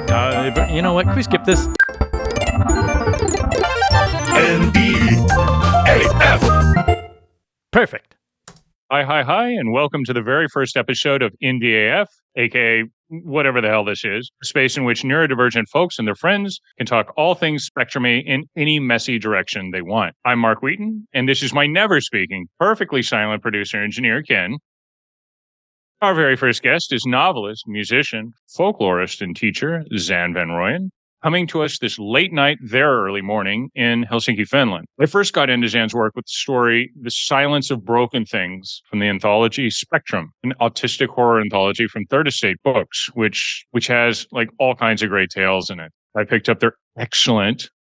diver. You know what? Can we skip this? NDAF. Perfect. Hi, and welcome to the very first episode of NDAF, aka whatever the hell this is, a space in which neurodivergent folks and their friends can talk all things spectrumy in any messy direction they want. I'm Mark Wheaton, and this is my never speaking, perfectly silent producer engineer, Ken. Our very first guest is novelist, musician, folklorist, and teacher, Xan Van Rooyen, coming to us this late night, their early morning in Helsinki, Finland. I first got into Xan's work with the story The Silence of Broken Things from the anthology Spectrum, an autistic horror anthology from Third Estate Books, which has like all kinds of great tales in it. I picked up their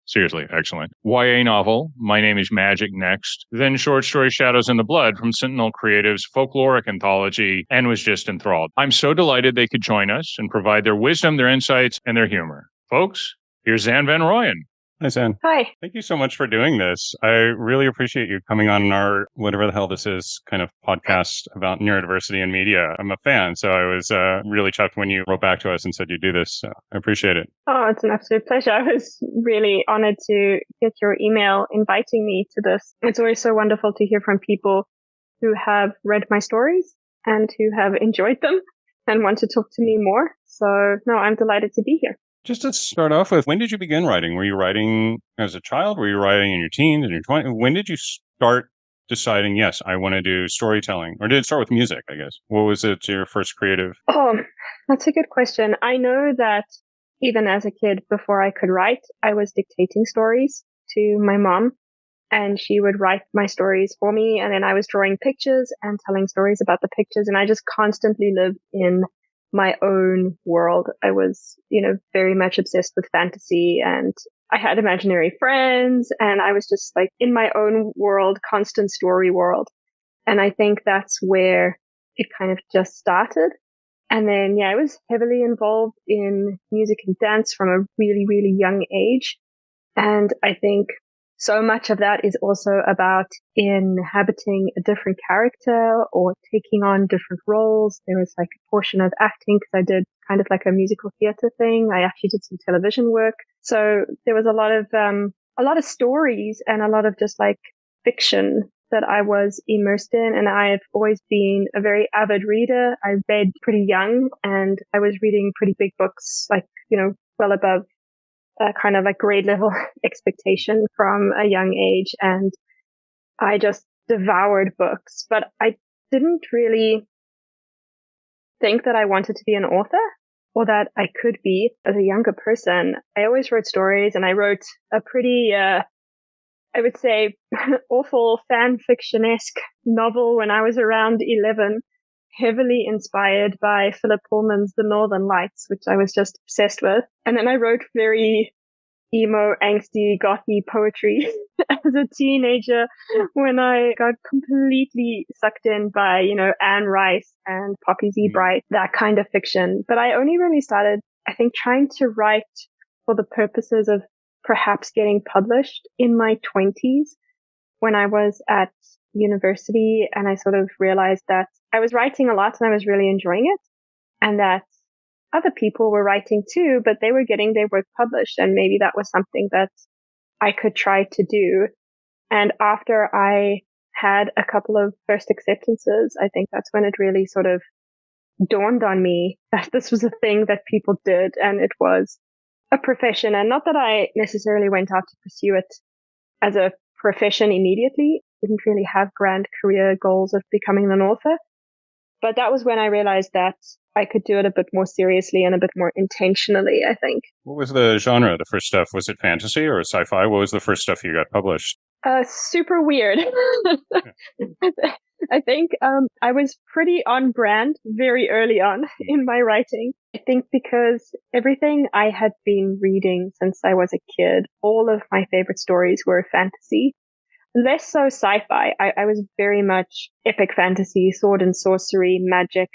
seriously excellent, YA novel, My Name is Magic next, then short story Shadows in the Blood from Sentinel Creative's folkloric anthology, and was just enthralled. I'm so delighted they could join us and provide their wisdom, their insights, and their humor. Folks, here's Xan Van Rooyen. Hi, Xan. Hi. Thank you so much for doing this. I really appreciate you coming on our, whatever the hell this is, kind of podcast about neurodiversity in media. I'm a fan, so I was really chuffed when you wrote back to us and said you'd do this. So I appreciate it. Oh, it's an absolute pleasure. I was really honored to get your email inviting me to this. It's always so wonderful to hear from people who have read my stories and who have enjoyed them and want to talk to me more. So, no, I'm delighted to be here. Just to start off with, when did you begin writing? Were you writing as a child? Were you writing in your teens, in your 20s? When did you start deciding, yes, I want to do storytelling? Or did it start with music, I guess? What was it, your first creative? Oh, that's a good question. I know that even as a kid, before I could write, I was dictating stories to my mom, and she would write my stories for me. And then I was drawing pictures and telling stories about the pictures. And I just constantly lived in my own world. I was, very much obsessed with fantasy, and I had imaginary friends, and I was just like in my own world, constant story world. And I think that's where it kind of just started. And then, I was heavily involved in music and dance from a really, really young age. And I think so much of that is also about inhabiting a different character or taking on different roles. There was like a portion of acting because I did kind of like a musical theater thing. I actually did some television work. So there was a lot of stories and a lot of just like fiction that I was immersed in. And I've always been a very avid reader. I read pretty young, and I was reading pretty big books, like, well above kind of like grade level expectation from a young age. And I just devoured books, but I didn't really think that I wanted to be an author or that I could be as a younger person. I always wrote stories, and I wrote a pretty, I would say awful fan fiction-esque novel when I was around 11, heavily inspired by Philip Pullman's The Northern Lights, which I was just obsessed with. And then I wrote very emo, angsty, gothy poetry as a teenager when I got completely sucked in by, Anne Rice and Poppy Z. Bright, that kind of fiction. But I only really started, I think, trying to write for the purposes of perhaps getting published in my 20s when I was at university, and I sort of realized that I was writing a lot and I was really enjoying it, and that other people were writing too, but they were getting their work published, and maybe that was something that I could try to do. And after I had a couple of first acceptances, I think that's when it really sort of dawned on me that this was a thing that people did, and it was a profession. And not that I necessarily went out to pursue it as a profession immediately. Didn't really have grand career goals of becoming an author. But that was when I realized that I could do it a bit more seriously and a bit more intentionally, I think. What was the genre, the first stuff? Was it fantasy or sci-fi? What was the first stuff you got published? Super weird. I think I was pretty on brand very early on in my writing. I think because everything I had been reading since I was a kid, all of my favorite stories were fantasy. Less so sci-fi. I was very much epic fantasy, sword and sorcery, magic,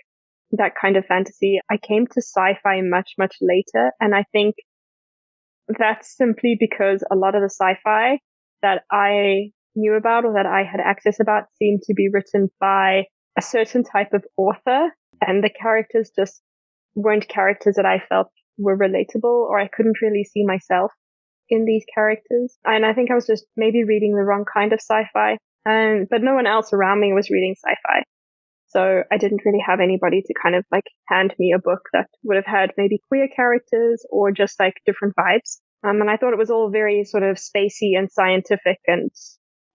that kind of fantasy. I came to sci-fi much, much later. And I think that's simply because a lot of the sci-fi that I knew about or that I had access about seemed to be written by a certain type of author. And the characters just weren't characters that I felt were relatable, or I couldn't really see myself in these characters. And I think I was just maybe reading the wrong kind of sci-fi. But no one else around me was reading sci-fi. So I didn't really have anybody to kind of like hand me a book that would have had maybe queer characters or just like different vibes. And I thought it was all very sort of spacey and scientific, and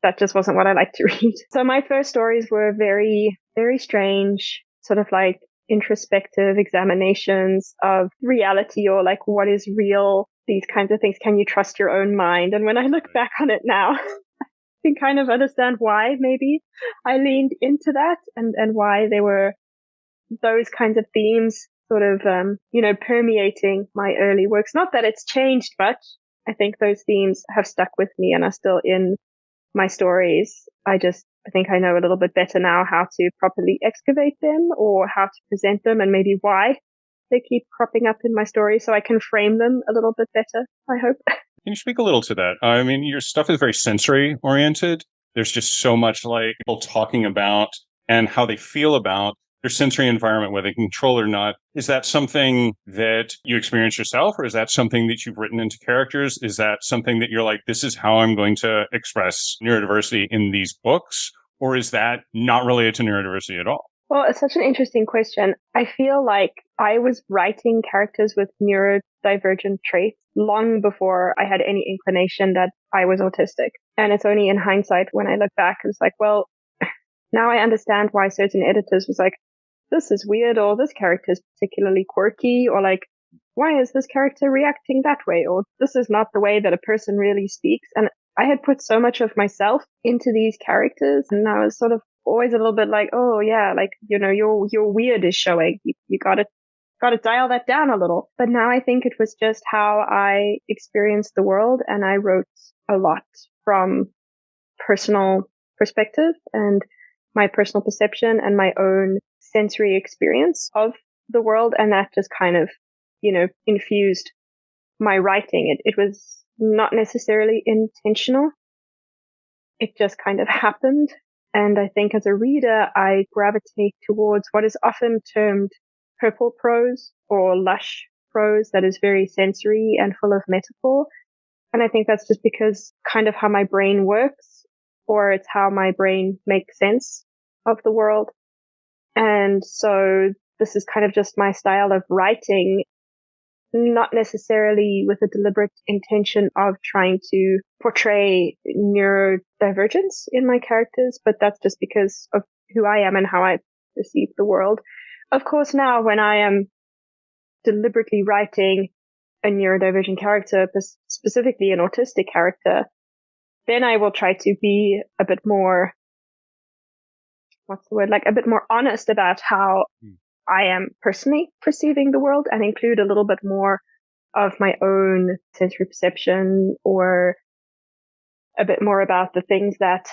that just wasn't what I liked to read. So my first stories were very, very strange, sort of like introspective examinations of reality, or like what is real, these kinds of things. Can you trust your own mind? And when I look back on it now, I can kind of understand why maybe I leaned into that, and why they were those kinds of themes sort of, permeating my early works. Not that it's changed much. I think those themes have stuck with me and are still in my stories. I think I know a little bit better now how to properly excavate them, or how to present them, and maybe why they keep cropping up in my stories, so I can frame them a little bit better, I hope. Can you speak a little to that? I mean, your stuff is very sensory oriented. There's just so much like people talking about and how they feel about their sensory environment, whether they control or not. Is that something that you experience yourself, or is that something that you've written into characters? Is that something that you're like, this is how I'm going to express neurodiversity in these books? Or is that not related to neurodiversity at all? Well, it's such an interesting question. I feel like I was writing characters with neurodivergent traits long before I had any inclination that I was autistic. And it's only in hindsight when I look back, it's like, well, now I understand why certain editors was like, this is weird, or this character is particularly quirky, or like, why is this character reacting that way? Or this is not the way that a person really speaks. And I had put so much of myself into these characters, and I was sort of always a little bit like, oh yeah, like, your weird is showing. You gotta dial that down a little. But now I think it was just how I experienced the world, and I wrote a lot from personal perspective and my personal perception and my own sensory experience of the world. And that just kind of, infused my writing. It was not necessarily intentional. It just kind of happened. And I think as a reader, I gravitate towards what is often termed purple prose or lush prose that is very sensory and full of metaphor. And I think that's just because kind of how my brain works, or it's how my brain makes sense of the world. And so this is kind of just my style of writing, not necessarily with a deliberate intention of trying to portray neurodivergence in my characters, but that's just because of who I am and how I perceive the world. Of course, now when I am deliberately writing a neurodivergent character, specifically an autistic character, then I will try to be a bit more, a bit more honest about how I am personally perceiving the world, and include a little bit more of my own sensory perception, or a bit more about the things that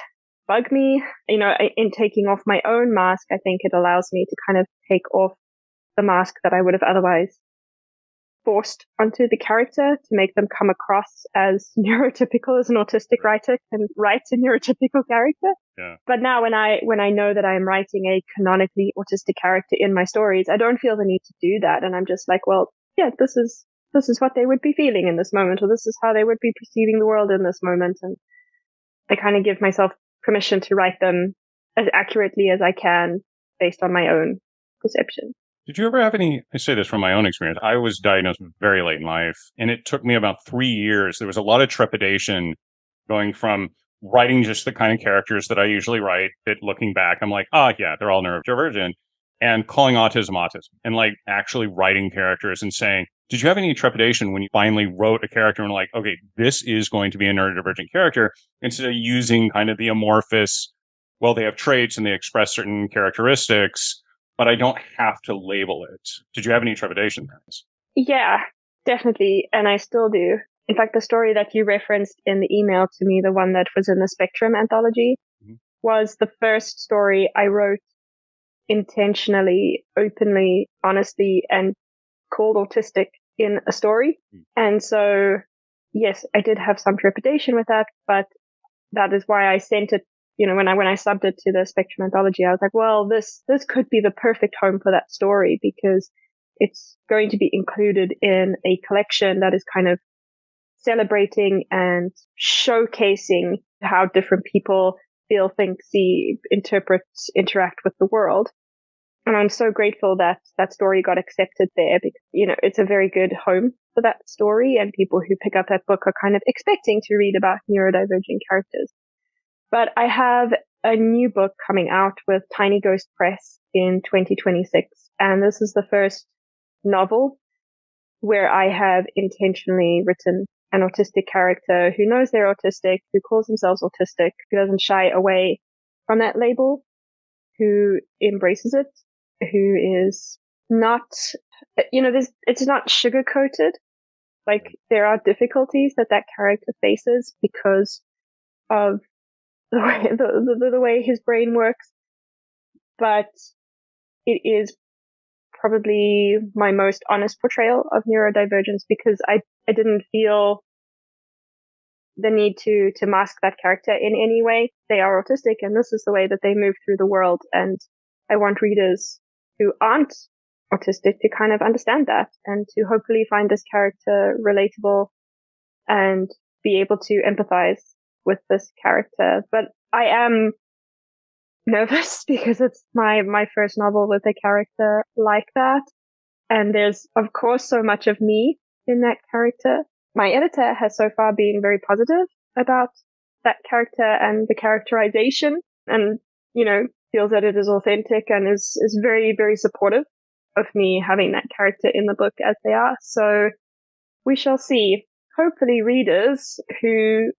bug me. In taking off my own mask, I think it allows me to kind of take off the mask that I would have otherwise forced onto the character to make them come across as neurotypical, as an autistic writer can write a neurotypical character. Yeah. But now when I know that I'm writing a canonically autistic character in my stories, I don't feel the need to do that. And I'm just like, well, yeah, this is what they would be feeling in this moment, or this is how they would be perceiving the world in this moment. And I kind of give myself permission to write them as accurately as I can based on my own perception. Did you ever have I say this from my own experience, I was diagnosed very late in life, and it took me about 3 years. There was a lot of trepidation going from writing just the kind of characters that I usually write, that looking back, I'm like, yeah, they're all neurodivergent, and calling autism, and like actually writing characters and saying, did you have any trepidation when you finally wrote a character and like, okay, this is going to be a neurodivergent character, instead of using kind of the amorphous, well, they have traits and they express certain characteristics, but I don't have to label it. Did you have any trepidation there? Yeah, definitely. And I still do. In fact, the story that you referenced in the email to me, the one that was in the Spectrum anthology, was the first story I wrote intentionally, openly, honestly, and called autistic in a story. And so, yes, I did have some trepidation with that, but that is why I sent it. When I subbed it to the Spectrum anthology, I was like, well, this could be the perfect home for that story, because it's going to be included in a collection that is kind of celebrating and showcasing how different people feel, think, see, interpret, interact with the world. And I'm so grateful that that story got accepted there because, it's a very good home for that story. And people who pick up that book are kind of expecting to read about neurodivergent characters. But I have a new book coming out with Tiny Ghost Press in 2026. And this is the first novel where I have intentionally written an autistic character who knows they're autistic, who calls themselves autistic, who doesn't shy away from that label, who embraces it, who is not, it's not sugar coated. Like there are difficulties that character faces because of the way his brain works, but it is probably my most honest portrayal of neurodivergence because I didn't feel the need to mask that character in any way. They are autistic and this is the way that they move through the world. And I want readers who aren't autistic to kind of understand that and to hopefully find this character relatable and be able to empathize with this character. But I am nervous because it's my first novel with a character like that. And there's, of course, so much of me in that character. My editor has so far been very positive about that character and the characterization and, feels that it is authentic and is very, very supportive of me having that character in the book as they are. So we shall see. Hopefully readers who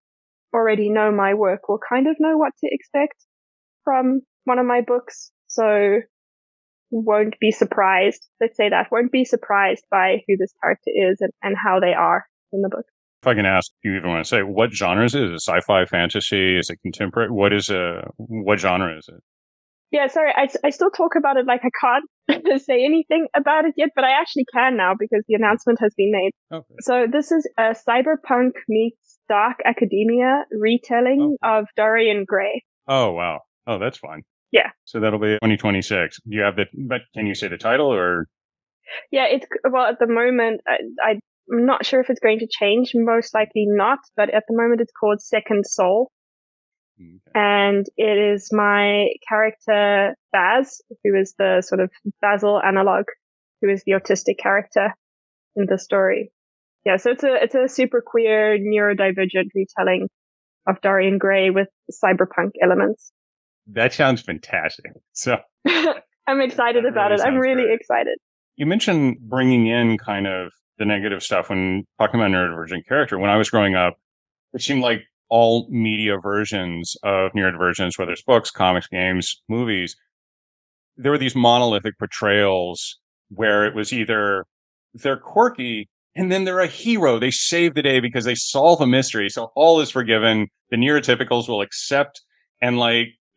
already know my work will kind of know what to expect from one of my books. So won't be surprised. Let's say that. Won't be surprised by who this character is and how they are in the book. If I can ask, do you even want to say what genre is it? Is it sci-fi, fantasy? Is it contemporary? What genre is it? Yeah, sorry, I still talk about it like I can't say anything about it yet, but I actually can now because the announcement has been made. Okay. So this is a cyberpunk meets dark academia retelling of Dorian Gray. Oh, wow. Oh, that's fun. Yeah. So that'll be 2026. Do you have but can you say the title or? Yeah, at the moment, I'm not sure if it's going to change, most likely not, but at the moment it's called Second Soul. Okay. And it is my character Baz, who is the sort of Basil analog, who is the autistic character in the story. Yeah, so it's a super queer neurodivergent retelling of Dorian Gray with cyberpunk elements. That sounds fantastic. So I'm excited about it. I'm really excited. You mentioned bringing in kind of the negative stuff when talking about neurodivergent character. When I was growing up, it seemed like all media versions of neurodivergence, whether it's books, comics, games, movies, there were these monolithic portrayals where it was either they're quirky and then they're a hero. They save the day because they solve a mystery. So all is forgiven. The neurotypicals will accept and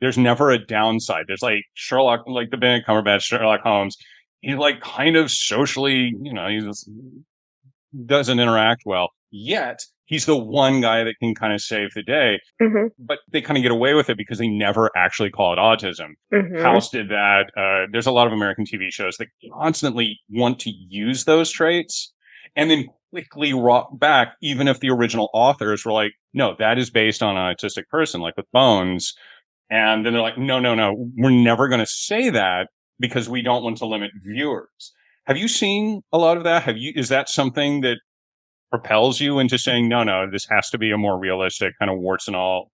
there's never a downside. There's Sherlock, like the Benedict Cumberbatch Sherlock Holmes. He's kind of socially, he just doesn't interact well. Yet he's the one guy that can kind of save the day. Mm-hmm. But they kind of get away with it because they never actually call it autism. Mm-hmm. House did that. There's a lot of American TV shows that constantly want to use those traits and then quickly rock back, even if the original authors were like, no, that is based on an autistic person, like with Bones. And then they're like, no, we're never going to say that because we don't want to limit viewers. Have you seen a lot of that? Is that something that propels you into saying, no, this has to be a more realistic kind of warts and all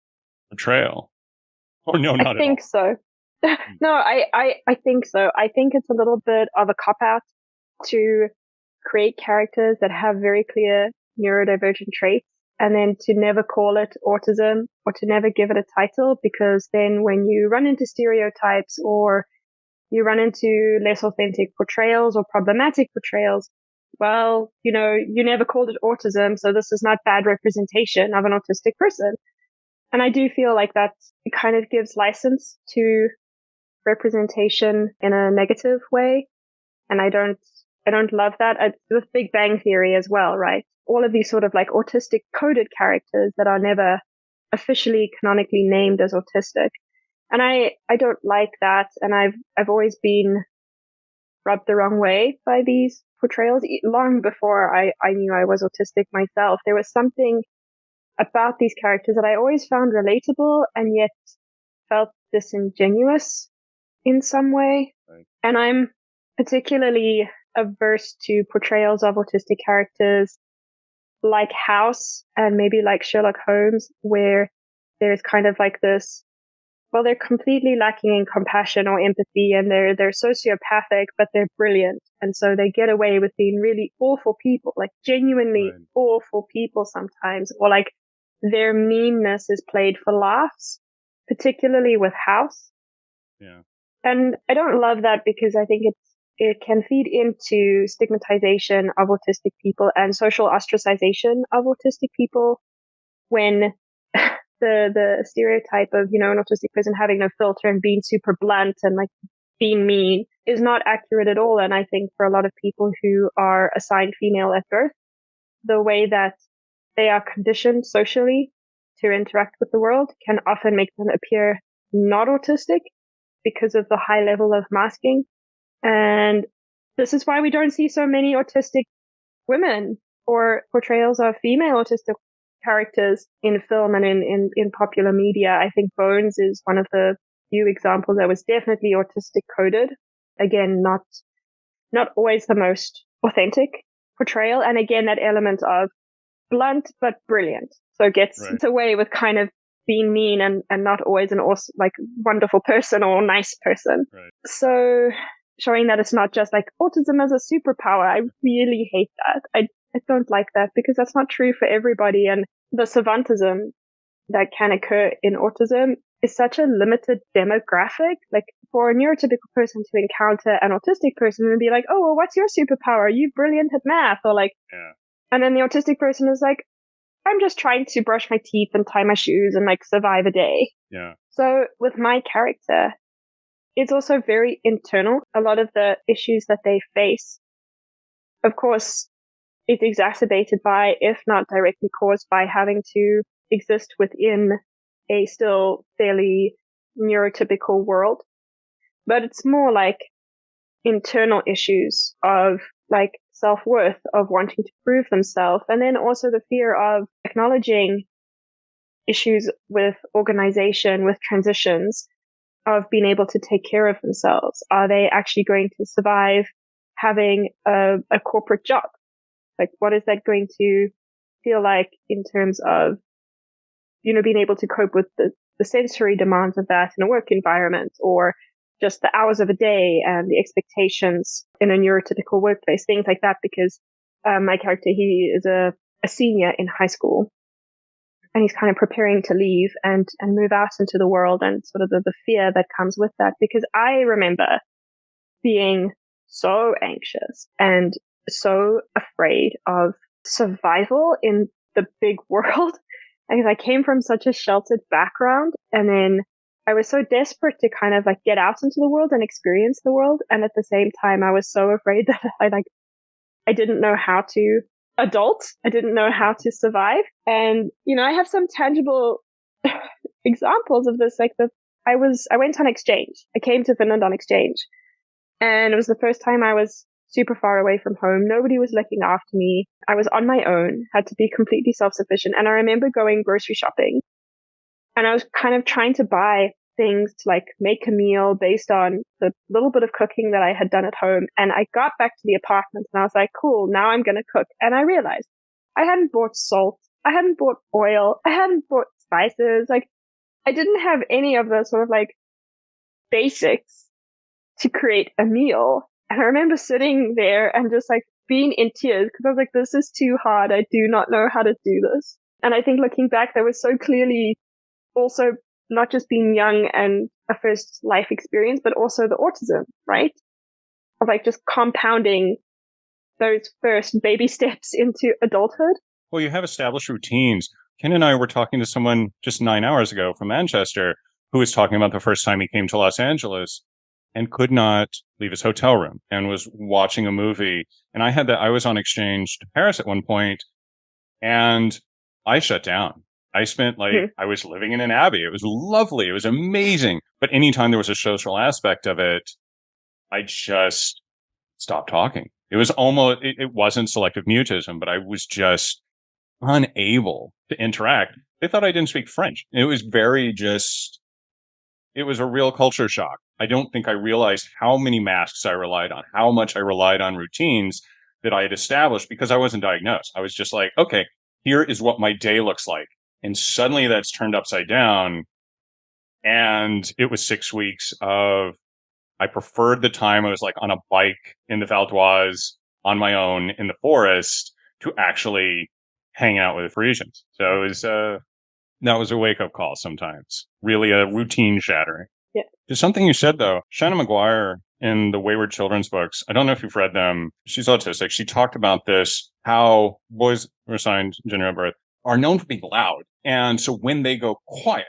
portrayal? Or no, not at all? I think so. No, I think so. I think it's a little bit of a cop-out to create characters that have very clear neurodivergent traits and then to never call it autism or to never give it a title, because then when you run into stereotypes or you run into less authentic portrayals or problematic portrayals, well, you never called it autism, so this is not bad representation of an autistic person. And I do feel like that kind of gives license to representation in a negative way. And I don't love that. With Big Bang Theory as well, right? All of these sort of autistic coded characters that are never officially canonically named as autistic. And I don't like that. And I've always been rubbed the wrong way by these portrayals. Long before I knew I was autistic myself, there was something about these characters that I always found relatable and yet felt disingenuous in some way. Right. And I'm particularly averse to portrayals of autistic characters like House and maybe like Sherlock Holmes, where there's kind of like this, well, they're completely lacking in compassion or empathy, and they're sociopathic, but they're brilliant. And so they get away with being really awful people, like genuinely Right. awful people sometimes, or like their meanness is played for laughs, particularly with House. Yeah. And I don't love that because I think it can feed into stigmatization of autistic people and social ostracization of autistic people when the stereotype of, you know, an autistic person having no filter and being super blunt and like being mean is not accurate at all. And I think for a lot of people who are assigned female at birth, the way that they are conditioned socially to interact with the world can often make them appear not autistic because of the high level of masking. And this is why we don't see so many autistic women or portrayals of female autistic characters in film and in popular media. I think Bones is one of the few examples that was definitely autistic coded. Again, not always the most authentic portrayal. And again, that element of blunt but brilliant. So gets away with kind of being mean and not always an awesome, like wonderful person or nice person. Right. So showing that it's not just like autism as a superpower. I really hate that. I don't like that because that's not true for everybody. And the savantism that can occur in autism is such a limited demographic. Like for a neurotypical person to encounter an autistic person and be like, oh, well, what's your superpower? Are you brilliant at math? Or like, and then the autistic person is like, I'm just trying to brush my teeth and tie my shoes and like survive a day. Yeah. So with my character, it's also very internal. A lot of the issues that they face, of course, it's exacerbated by, if not directly caused by, having to exist within a still fairly neurotypical world. But it's more like internal issues of like self-worth, of wanting to prove themselves, and then also the fear of acknowledging issues with organization, with transitions, of being able to take care of themselves. Are they actually going to survive having a corporate job? Like, what is that going to feel like in terms of, you know, being able to cope with the sensory demands of that in a work environment, or just the hours of a day and the expectations in a neurotypical workplace, things like that. Because my character, he is a senior in high school, and he's kind of preparing to leave and move out into the world, and sort of the fear that comes with that. Because I remember being so anxious and so afraid of survival in the big world. Because I came from such a sheltered background, and then I was so desperate to kind of like get out into the world and experience the world. And at the same time, I was so afraid that I didn't know how to adult. I didn't know how to survive. And, you know, I have some tangible examples of this. Like I went on exchange. I came to Finland on exchange, and it was the first time I was super far away from home. Nobody was looking after me. I was on my own, had to be completely self-sufficient. And I remember going grocery shopping, and I was kind of trying to buy things to like make a meal based on the little bit of cooking that I had done at home. And I got back to the apartment and I was like, cool, now I'm going to cook. And I realized I hadn't bought salt. I hadn't bought oil. I hadn't bought spices. Like I didn't have any of the sort of like basics to create a meal. And I remember sitting there and just like being in tears because I was like, this is too hard. I do not know how to do this. And I think looking back, that was so clearly also not just being young and a first life experience, but also the autism, right? Of like just compounding those first baby steps into adulthood. Well, you have established routines. Ken and I were talking to someone just 9 hours ago from Manchester who was talking about the first time he came to Los Angeles and could not leave his hotel room and was watching a movie. And I was on exchange to Paris at one point, and I shut down. I spent I was living in an abbey. It was lovely. It was amazing. But anytime there was a social aspect of it, I just stop talking. It was almost, it wasn't selective mutism, but I was just unable to interact. They thought I didn't speak French. It was it was a real culture shock. I don't think I realized how many masks I relied on, how much I relied on routines that I had established because I wasn't diagnosed. I was just like, okay, here is what my day looks like. And suddenly that's turned upside down. And it was 6 weeks of, I preferred the time I was like on a bike in the Val d'Oise on my own in the forest to actually hang out with Parisians. So it was, that was a wake up call sometimes. Really a routine shattering. Yeah. There's something you said though. Shannon McGuire in the Wayward Children's books, I don't know if you've read them. She's autistic. She talked about this, how boys who are assigned gender at birth are known for being loud. And so when they go quiet,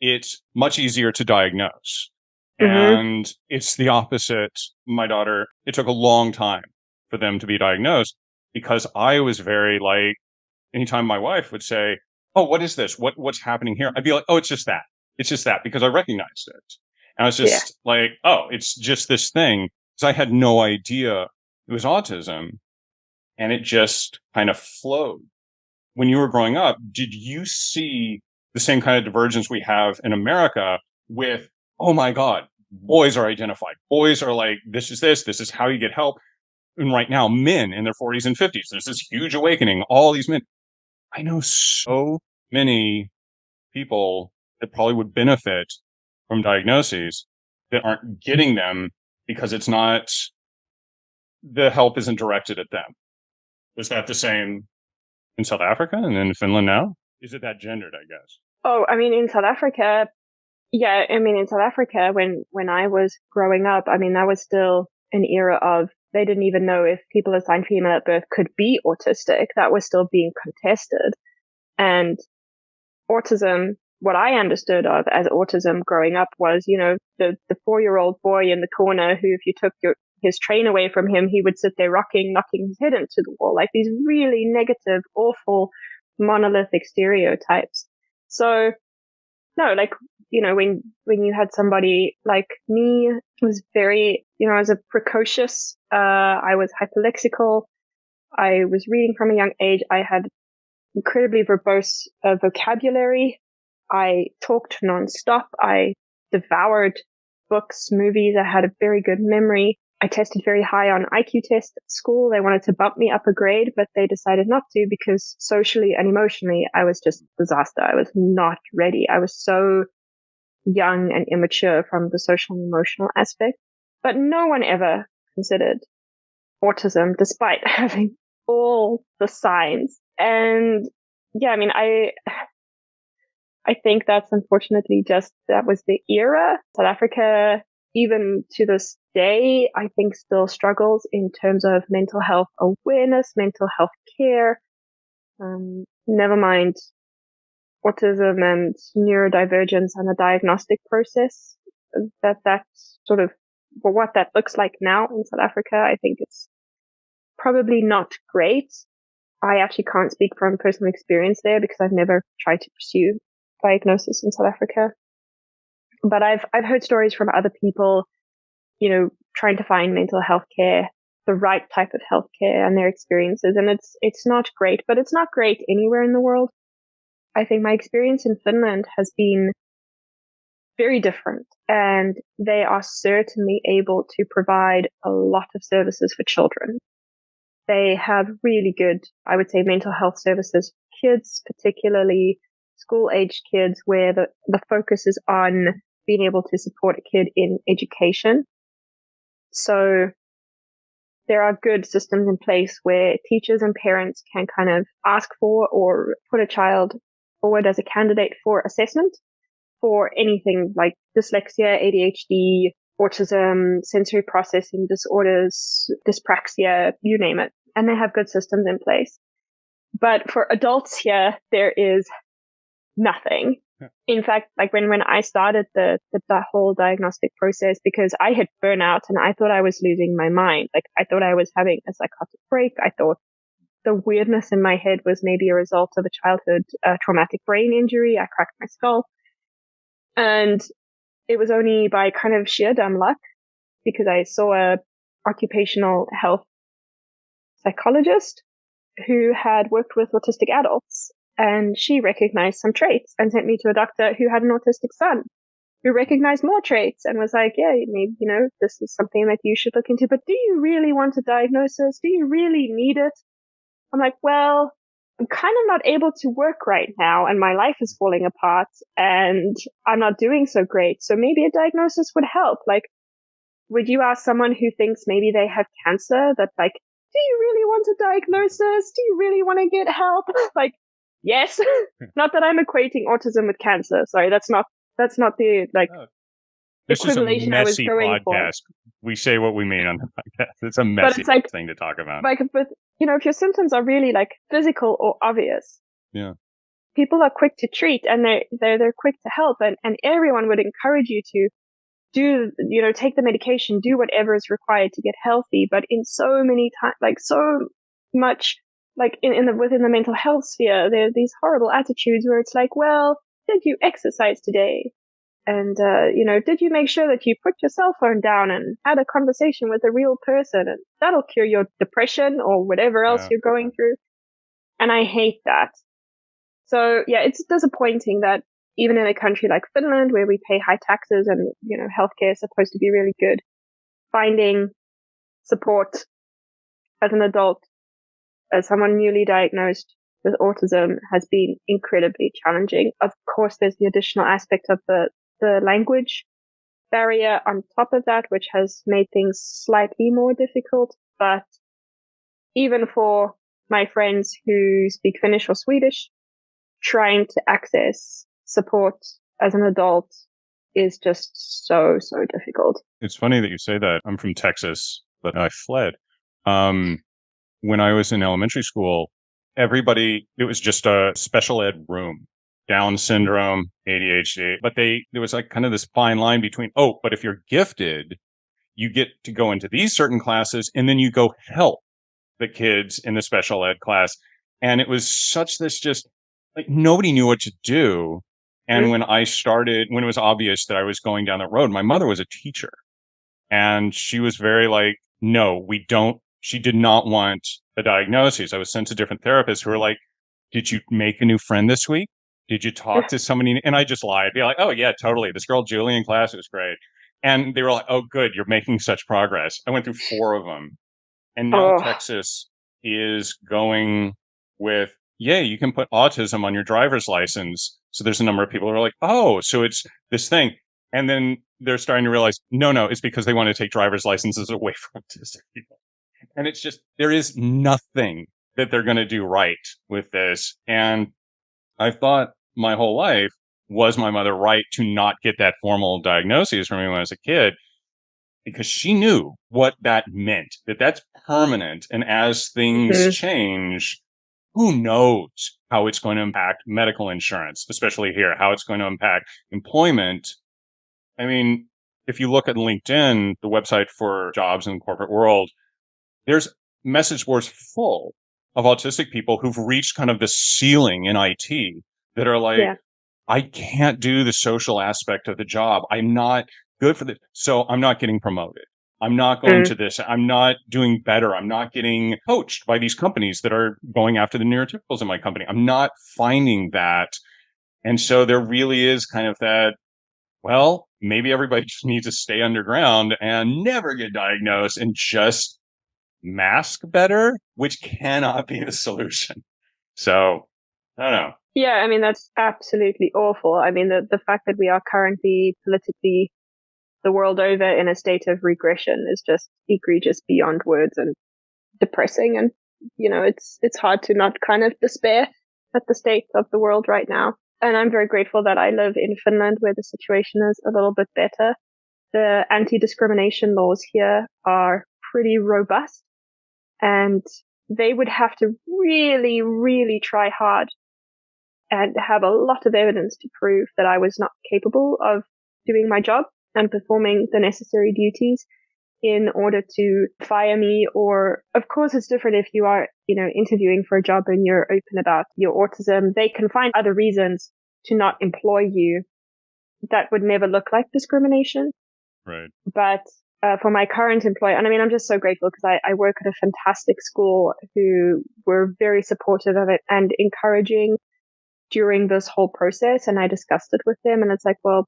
it's much easier to diagnose. And it's the opposite. My daughter, it took a long time for them to be diagnosed because I was very like, anytime my wife would say, oh, what is this? What's happening here? I'd be like, oh, it's just that. It's just that because I recognized it. And I was just like, oh, it's just this thing. Because I had no idea it was autism. And it just kind of flowed. When you were growing up, did you see the same kind of divergence we have in America with, oh my God, boys are identified. Boys are like, this is how you get help. And right now, men in their 40s and 50s, there's this huge awakening. All these men. I know so many people that probably would benefit from diagnoses that aren't getting them because the help isn't directed at them. Is that the same in South Africa and in Finland now? Is it that gendered, I guess? Oh, I mean, in South Africa, yeah, I mean, in South Africa, when I was growing up, I mean, that was still an era of, they didn't even know if people assigned female at birth could be autistic. That was still being contested. And autism, what I understood of as autism growing up was, the 4-year-old boy in the corner who, if you took his train away from him, he would sit there rocking, knocking his head into the wall, like these really negative, awful, monolithic stereotypes. So, no, like, when you had somebody like me, it was very, I was a precocious, I was hyperlexical. I was reading from a young age. I had incredibly verbose vocabulary. I talked nonstop. I devoured books, movies. I had a very good memory. I tested very high on IQ tests at school. They wanted to bump me up a grade, but they decided not to because socially and emotionally, I was just a disaster. I was not ready. I was so young and immature from the social and emotional aspect. But no one ever considered autism despite having all the signs. And yeah, I mean, I think that's unfortunately that was the era. South Africa, even to this day, I think still struggles in terms of mental health awareness, mental health care. Never mind autism and neurodivergence and the diagnostic process. That's sort of what that looks like now in South Africa. I think it's probably not great. I actually can't speak from personal experience there because I've never tried to pursue diagnosis in South Africa. But I've heard stories from other people, trying to find mental health care, the right type of health care and their experiences. And it's not great, but it's not great anywhere in the world. I think my experience in Finland has been very different, and they are certainly able to provide a lot of services for children. They have really good, I would say, mental health services for kids, particularly school-aged kids, where the focus is on being able to support a kid in education. So there are good systems in place where teachers and parents can kind of ask for or put a child forward as a candidate for assessment for anything like dyslexia, ADHD, autism, sensory processing disorders, dyspraxia, you name it. And they have good systems in place. But for adults here, there is nothing. Yeah. In fact, like when I started the whole diagnostic process, because I had burnout and I thought I was losing my mind. Like I thought I was having a psychotic break. I thought the weirdness in my head was maybe a result of a childhood traumatic brain injury. I cracked my skull. And it was only by kind of sheer dumb luck, because I saw occupational health psychologist who had worked with autistic adults, and she recognized some traits and sent me to a doctor who had an autistic son who recognized more traits and was like, yeah, maybe, this is something that you should look into, but do you really want a diagnosis? Do you really need it? I'm like, well, I'm kind of not able to work right now and my life is falling apart and I'm not doing so great. So maybe a diagnosis would help. Like, would you ask someone who thinks maybe they have cancer that like, do you really want a diagnosis? Do you really want to get help? Like, yes. Not that I'm equating autism with cancer. Sorry, that's not the like This is a equivalation I was messy going for. podcast. We say what we mean on the podcast. It's a But messy it's like, thing to talk about. but if your symptoms are really like physical or obvious, Yeah. people are quick to treat and they're quick to help, and everyone would encourage you to do, take the medication, do whatever is required to get healthy. But in so many times, like so much, like within the mental health sphere, there are these horrible attitudes where it's like, well, did you exercise today? And, did you make sure that you put your cell phone down and had a conversation with a real person, and that'll cure your depression or whatever else you're going through? And I hate that. So yeah, it's disappointing that even in a country like Finland, where we pay high taxes and, healthcare is supposed to be really good, finding support as an adult, as someone newly diagnosed with autism, has been incredibly challenging. Of course, there's the additional aspect of the language barrier on top of that, which has made things slightly more difficult. But even for my friends who speak Finnish or Swedish, trying to access support as an adult is just so, so difficult. It's funny that you say that. I'm from Texas, but I fled. When I was in elementary school, it was just a special ed room. Down syndrome, ADHD, but there was like kind of this fine line between, but if you're gifted, you get to go into these certain classes and then you go help the kids in the special ed class. And it was such this just like nobody knew what to do. And when it was obvious that I was going down that road, my mother was a teacher and she was very like, no, we don't. She did not want a diagnosis. I was sent to different therapists who were like, did you make a new friend this week? Did you talk to somebody? And I just lied. Be like, oh, yeah, totally. This girl, Julie, in class, was great. And they were like, oh, good. You're making such progress. I went through 4 of them. And now Texas is going with, you can put autism on your driver's license. So there's a number of people who are like, oh, so it's this thing. And then they're starting to realize, no, it's because they want to take driver's licenses away from autistic people. And it's just, there is nothing that they're going to do right with this. And I thought my whole life, was my mother right to not get that formal diagnosis from me when I was a kid? Because she knew what that meant, that's permanent. And as things change, who knows how it's going to impact medical insurance, especially here, how it's going to impact employment. I mean, if you look at LinkedIn, the website for jobs in the corporate world, there's message boards full of autistic people who've reached kind of the ceiling in IT that are like, I can't do the social aspect of the job. I'm not good for this. So I'm not getting promoted. I'm not going to this. I'm not doing better. I'm not getting coached by these companies that are going after the neurotypicals in my company. I'm not finding that. And so there really is kind of that, well, maybe everybody just needs to stay underground and never get diagnosed and just mask better, which cannot be the solution. So I don't know. Yeah, I mean, that's absolutely awful. I mean, the fact that we are currently politically the world over in a state of regression is just egregious beyond words and depressing. And, it's hard to not kind of despair at the state of the world right now. And I'm very grateful that I live in Finland, where the situation is a little bit better. The anti-discrimination laws here are pretty robust, and they would have to really, really try hard and have a lot of evidence to prove that I was not capable of doing my job and performing the necessary duties in order to fire me. Or, of course, it's different if you are, interviewing for a job and you're open about your autism. They can find other reasons to not employ you that would never look like discrimination. Right. But for my current employer. And I mean, I'm just so grateful because I work at a fantastic school who were very supportive of it and encouraging during this whole process. And I discussed it with them, and it's like, well,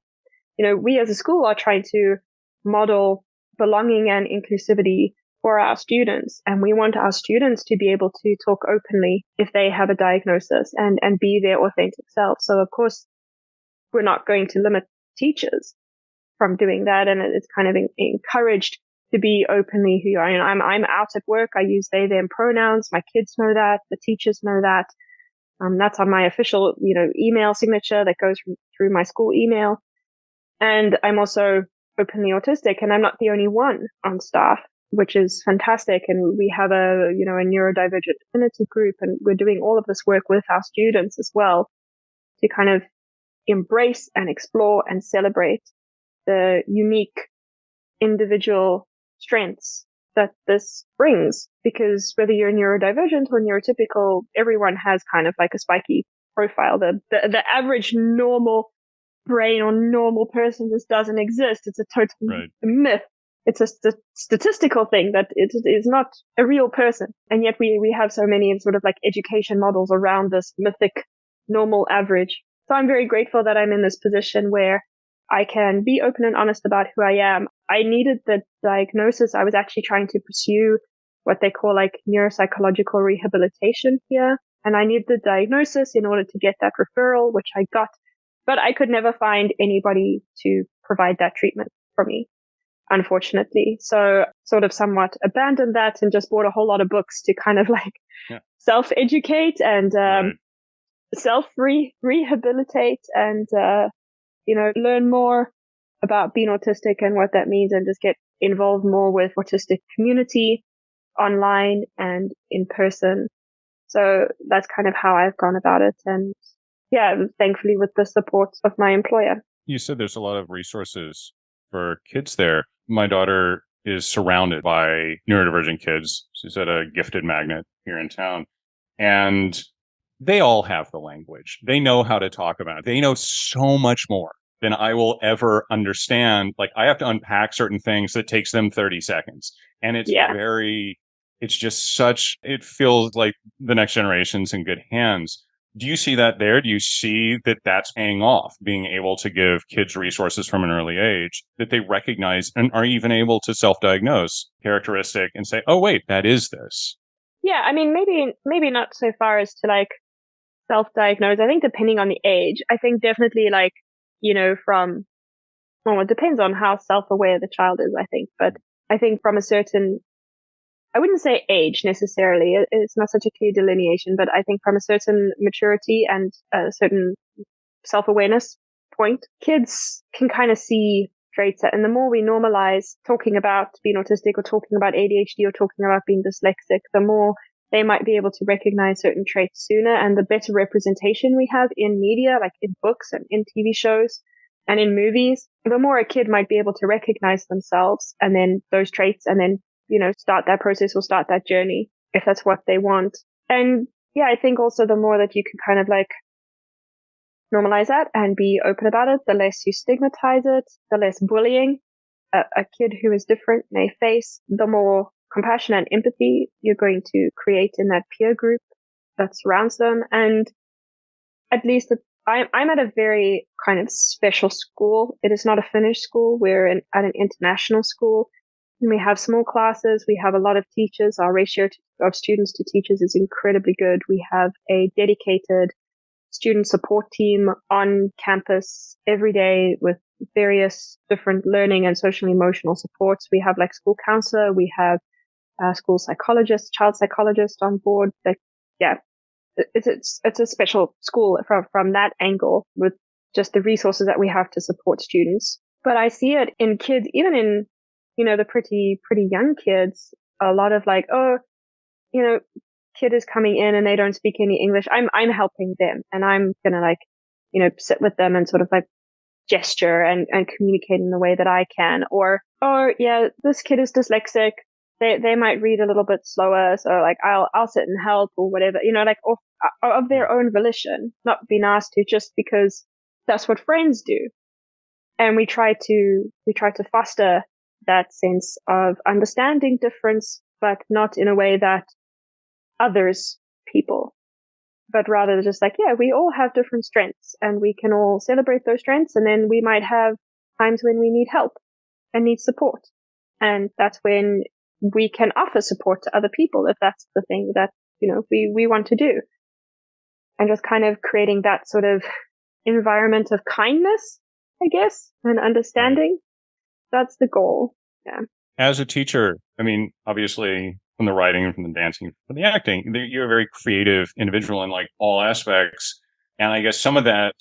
we as a school are trying to model belonging and inclusivity for our students. And we want our students to be able to talk openly if they have a diagnosis and be their authentic self. So of course, we're not going to limit teachers from doing that. And it's kind of encouraged to be openly who you are. I'm out at work. I use they, them pronouns. My kids know that. The teachers know that. That's on my official, email signature that goes through my school email. And I'm also openly autistic, and I'm not the only one on staff, which is fantastic. And we have a neurodivergent affinity group, and we're doing all of this work with our students as well to kind of embrace and explore and celebrate the unique individual strengths that this brings. Because whether you're neurodivergent or neurotypical, everyone has kind of like a spiky profile. The average normal brain or normal person just doesn't exist. It's a total myth. It's a statistical thing that it is not a real person. And yet we have so many sort of like education models around this mythic normal average. So I'm very grateful that I'm in this position where I can be open and honest about who I am. I needed the diagnosis. I was actually trying to pursue what they call like neuropsychological rehabilitation here. And I needed the diagnosis in order to get that referral, which I got. But I could never find anybody to provide that treatment for me, unfortunately. So sort of somewhat abandoned that and just bought a whole lot of books to kind of like self-educate and self-rehabilitate and, learn more about being autistic and what that means, and just get involved more with autistic community online and in person. So that's kind of how I've gone about it. And yeah, thankfully with the support of my employer. You said there's a lot of resources for kids there. My daughter is surrounded by neurodivergent kids. She's at a gifted magnet here in town. And they all have the language. They know how to talk about it. They know so much more than I will ever understand. Like, I have to unpack certain things that takes them 30 seconds. And it's it feels like the next generation's in good hands. Do you see that there? Do you see that that's paying off, being able to give kids resources from an early age that they recognize and are even able to self-diagnose characteristic and say, oh, wait, that is this? Yeah, I mean, maybe not so far as to like self-diagnose. I think depending on the age, I think definitely like, it depends on how self-aware the child is, I think. But I think from a certain, I wouldn't say age necessarily. It's not such a clear delineation, but I think from a certain maturity and a certain self-awareness point, kids can kind of see traits. And the more we normalize talking about being autistic or talking about ADHD or talking about being dyslexic, the more they might be able to recognize certain traits sooner, and the better representation we have in media, like in books and in TV shows and in movies, the more a kid might be able to recognize themselves and then those traits and then, start that process or start that journey if that's what they want. And yeah, I think also the more that you can kind of like normalize that and be open about it, the less you stigmatize it, the less bullying a kid who is different may face, the more compassion and empathy you're going to create in that peer group that surrounds them. And at least I'm at a very kind of special school. It is not a Finnish school. We're at an international school. And we have small classes. We have a lot of teachers. Our ratio of students to teachers is incredibly good. We have a dedicated student support team on campus every day with various different learning and social and emotional supports. We have like school counselor. We have school psychologist, child psychologist on board. It's a special school from that angle with just the resources that we have to support students. But I see it in kids, even in, the pretty young kids, a lot of like, kid is coming in and they don't speak any English. I'm helping them, and I'm going to like, sit with them and sort of like gesture and communicate in the way that I can. Or, this kid is dyslexic. They might read a little bit slower. So like, I'll sit and help or whatever, like of their own volition, not being asked to just because that's what friends do. And we try to foster that sense of understanding difference, but not in a way that others people, but rather just like, yeah, we all have different strengths and we can all celebrate those strengths. And then we might have times when we need help and need support. And that's when we can offer support to other people if that's the thing that, we want to do. And just kind of creating that sort of environment of kindness, I guess, and understanding. That's the goal. Yeah. As a teacher, I mean, obviously from the writing and from the dancing, from the acting, you're a very creative individual in like all aspects. And I guess some of that,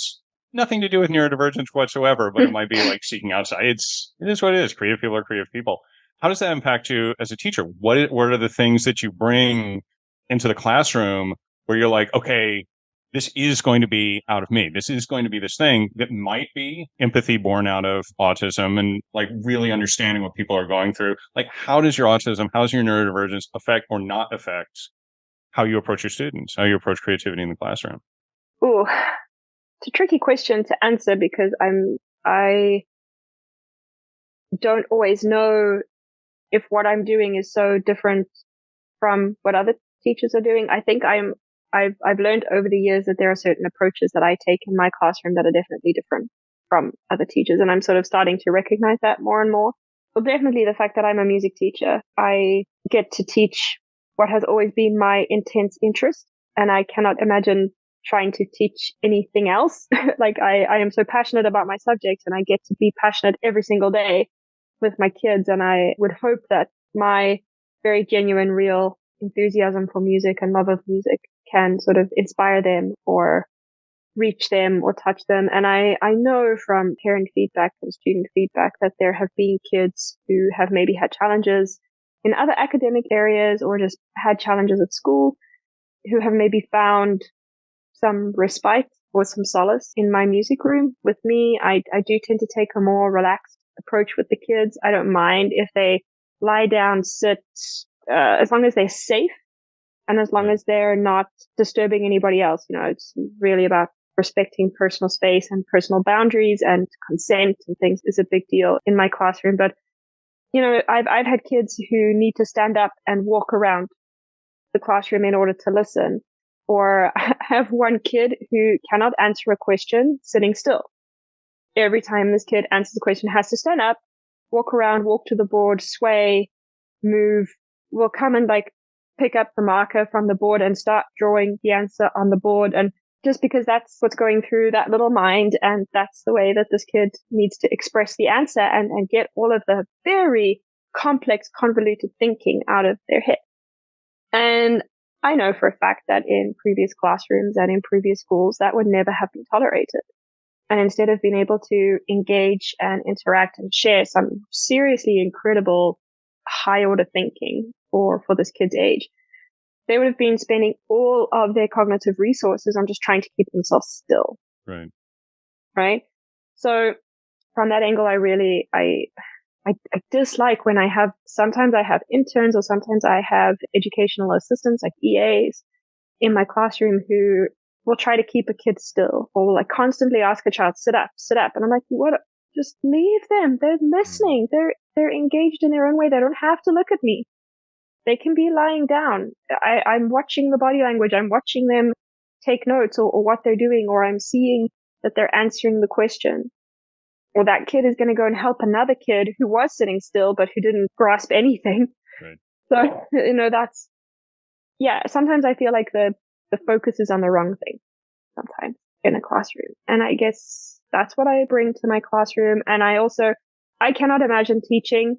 nothing to do with neurodivergence whatsoever, but it might be like seeking outside. It is what it is. Creative people are creative people. How does that impact you as a teacher? What are the things that you bring into the classroom where you're like, okay, this is going to be out of me. This is going to be this thing that might be empathy born out of autism and like really understanding what people are going through. Like, how does your autism, how does your neurodivergence affect or not affect how you approach your students, how you approach creativity in the classroom? Ooh, it's a tricky question to answer because I don't always know if what I'm doing is so different from what other teachers are doing. I think I've learned over the years that there are certain approaches that I take in my classroom that are definitely different from other teachers. And I'm sort of starting to recognize that more and more. Well, definitely the fact that I'm a music teacher, I get to teach what has always been my intense interest. And I cannot imagine trying to teach anything else. Like I am so passionate about my subject and I get to be passionate every single day with my kids. And I would hope that my very genuine, real enthusiasm for music and love of music can sort of inspire them or reach them or touch them. And I know from parent feedback and student feedback that there have been kids who have maybe had challenges in other academic areas or just had challenges at school who have maybe found some respite or some solace in my music room with me. I do tend to take a more relaxed approach with the kids. I don't mind if they lie down, sit, as long as they're safe and as long as they're not disturbing anybody else. It's really about respecting personal space and personal boundaries, and consent and things is a big deal in my classroom. But, I've had kids who need to stand up and walk around the classroom in order to listen, or I have one kid who cannot answer a question sitting still. Every time this kid answers a question, has to stand up, walk around, walk to the board, sway, move, will come and like pick up the marker from the board and start drawing the answer on the board. And just because that's what's going through that little mind, and that's the way that this kid needs to express the answer and get all of the very complex, convoluted thinking out of their head. And I know for a fact that in previous classrooms and in previous schools, that would never have been tolerated. And instead of being able to engage and interact and share some seriously incredible high order thinking for this kid's age, they would have been spending all of their cognitive resources on just trying to keep themselves still. Right. Right. So from that angle, I dislike when sometimes I have interns or sometimes I have educational assistants like EAs in my classroom who will try to keep a kid still or will like constantly ask a child, sit up. And I'm like, what? Just leave them. They're listening. They're engaged in their own way. They don't have to look at me. They can be lying down. I'm watching the body language. I'm watching them take notes or what they're doing, or I'm seeing that they're answering the question. Or that kid is going to go and help another kid who was sitting still, but who didn't grasp anything. Right. So, sometimes I feel like the focus is on the wrong thing sometimes in a classroom. And I guess that's what I bring to my classroom. And I cannot imagine teaching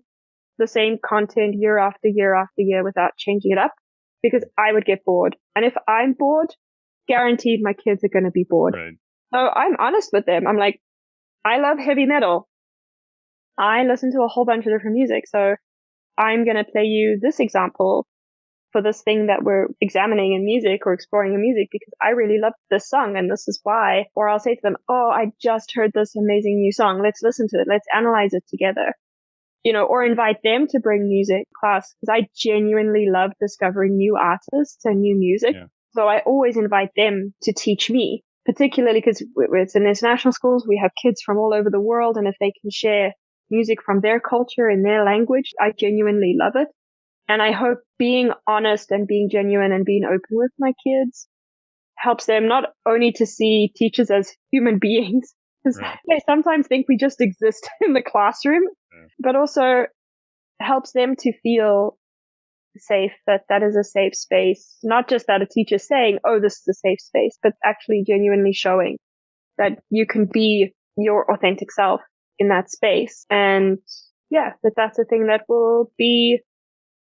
the same content year after year after year without changing it up, because I would get bored. And if I'm bored, guaranteed my kids are going to be bored. Right. So I'm honest with them. I'm like, I love heavy metal. I listen to a whole bunch of different music. So I'm going to play you this example for this thing that we're examining in music or exploring in music because I really love this song and this is why. Or I'll say to them, oh, I just heard this amazing new song. Let's listen to it. Let's analyze it together. Or invite them to bring music class because I genuinely love discovering new artists and new music. Yeah. So I always invite them to teach me, particularly because it's in international schools. We have kids from all over the world. And if they can share music from their culture in their language. I genuinely love it. And I hope being honest and being genuine and being open with my kids helps them not only to see teachers as human beings, because they sometimes think we just exist in the classroom, but also helps them to feel safe, that is a safe space. Not just that a teacher's saying, oh, this is a safe space, but actually genuinely showing that you can be your authentic self in that space. And yeah, that's a thing that will be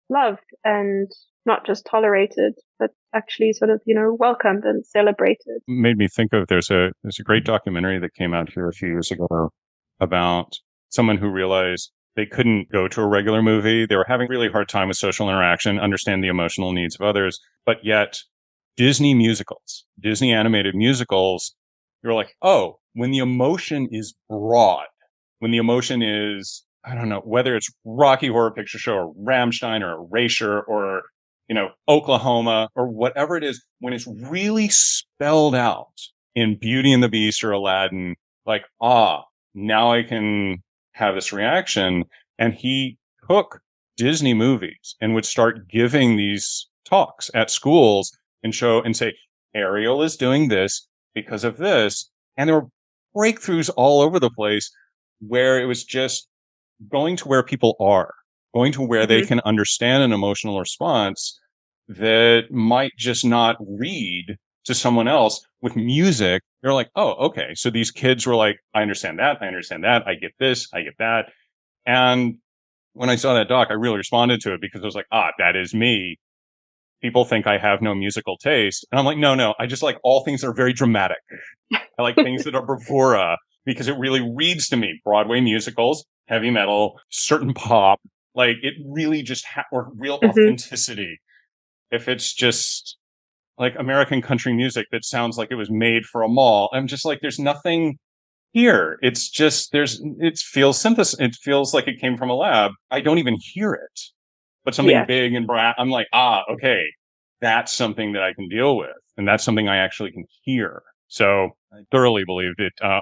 loved and not just tolerated, but actually sort of, welcomed and celebrated. Made me think of there's a great documentary that came out here a few years ago about someone who realized they couldn't go to a regular movie. They were having a really hard time with social interaction, understand the emotional needs of others, but yet Disney musicals, Disney animated musicals, you're like, oh, when the emotion is broad, when the emotion is, I don't know, whether it's Rocky Horror Picture Show or Rammstein or Erasure or, Oklahoma or whatever it is, when it's really spelled out in Beauty and the Beast or Aladdin, like, now I can have this reaction. And he took Disney movies and would start giving these talks at schools and show and say, Ariel is doing this because of this. And there were breakthroughs all over the place where it was just going to where people are, going to where they can understand an emotional response that might just not read to someone else. With music, they're like, oh, okay. So these kids were like, I understand that. I get this. I get that. And when I saw that doc, I really responded to it because I was like, that is me. People think I have no musical taste. And I'm like, no, I just like all things that are very dramatic. I like things that are bravura because it really reads to me. Broadway musicals, heavy metal, certain pop, like it really just or real authenticity. If it's just like American country music that sounds like it was made for a mall, I'm just like, there's nothing here. It's just, it feels synthesis. It feels like it came from a lab. I don't even hear it, but something big and bright. I'm like, okay, that's something that I can deal with. And that's something I actually can hear. So I thoroughly believe that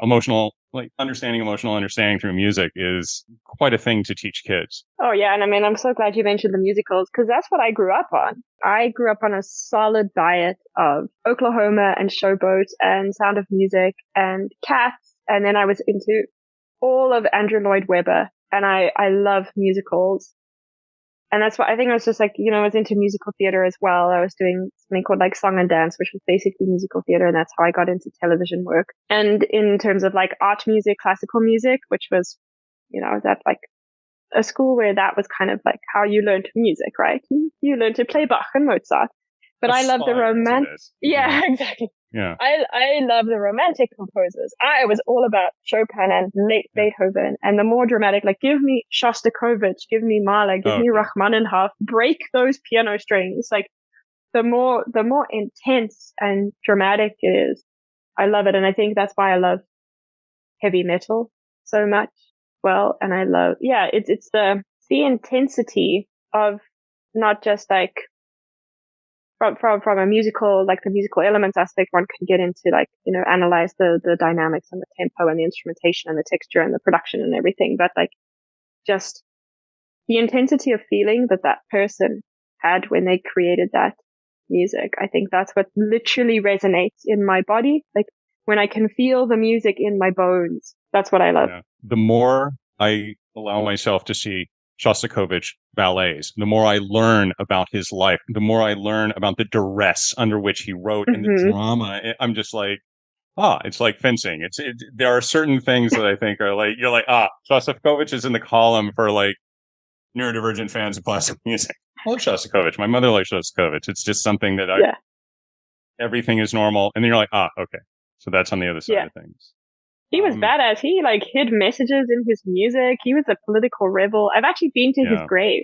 understanding emotional understanding through music is quite a thing to teach kids. Oh, yeah. And I mean, I'm so glad you mentioned the musicals because that's what I grew up on. I grew up on a solid diet of Oklahoma and Showboat and Sound of Music and Cats. And then I was into all of Andrew Lloyd Webber. And I love musicals. And that's what I think I was just like, I was into musical theater as well. I was doing something called like song and dance, which was basically musical theater. And that's how I got into television work. And in terms of like art music, classical music, which was, that like a school where that was kind of like how you learned music, right? You learned to play Bach and Mozart. But I love the romantic. Yeah, exactly. Yeah. I love the romantic composers. I was all about Chopin and late Beethoven, and the more dramatic, like give me Shostakovich, give me Mahler, give me Rachmaninoff, break those piano strings. Like the more intense and dramatic it is, I love it. And I think that's why I love heavy metal so much. Well, and I love, it's the intensity of not just like from a musical, like the musical elements aspect, one can get into like, analyze the dynamics and the tempo and the instrumentation and the texture and the production and everything. But like just the intensity of feeling that person had when they created that music. I think that's what literally resonates in my body. Like when I can feel the music in my bones, that's what I love. Yeah. The more I allow myself to see Shostakovich ballets, the more I learn about his life, the more I learn about the duress under which he wrote and the drama. I'm just like, it's like fencing. There are certain things that I think are like, you're like, Shostakovich is in the column for like neurodivergent fans of classical music. I love Shostakovich. My mother likes Shostakovich. It's just something that everything is normal. And then you're like, okay. So that's on the other side of things. He was badass. He like hid messages in his music. He was a political rebel. I've actually been to his grave.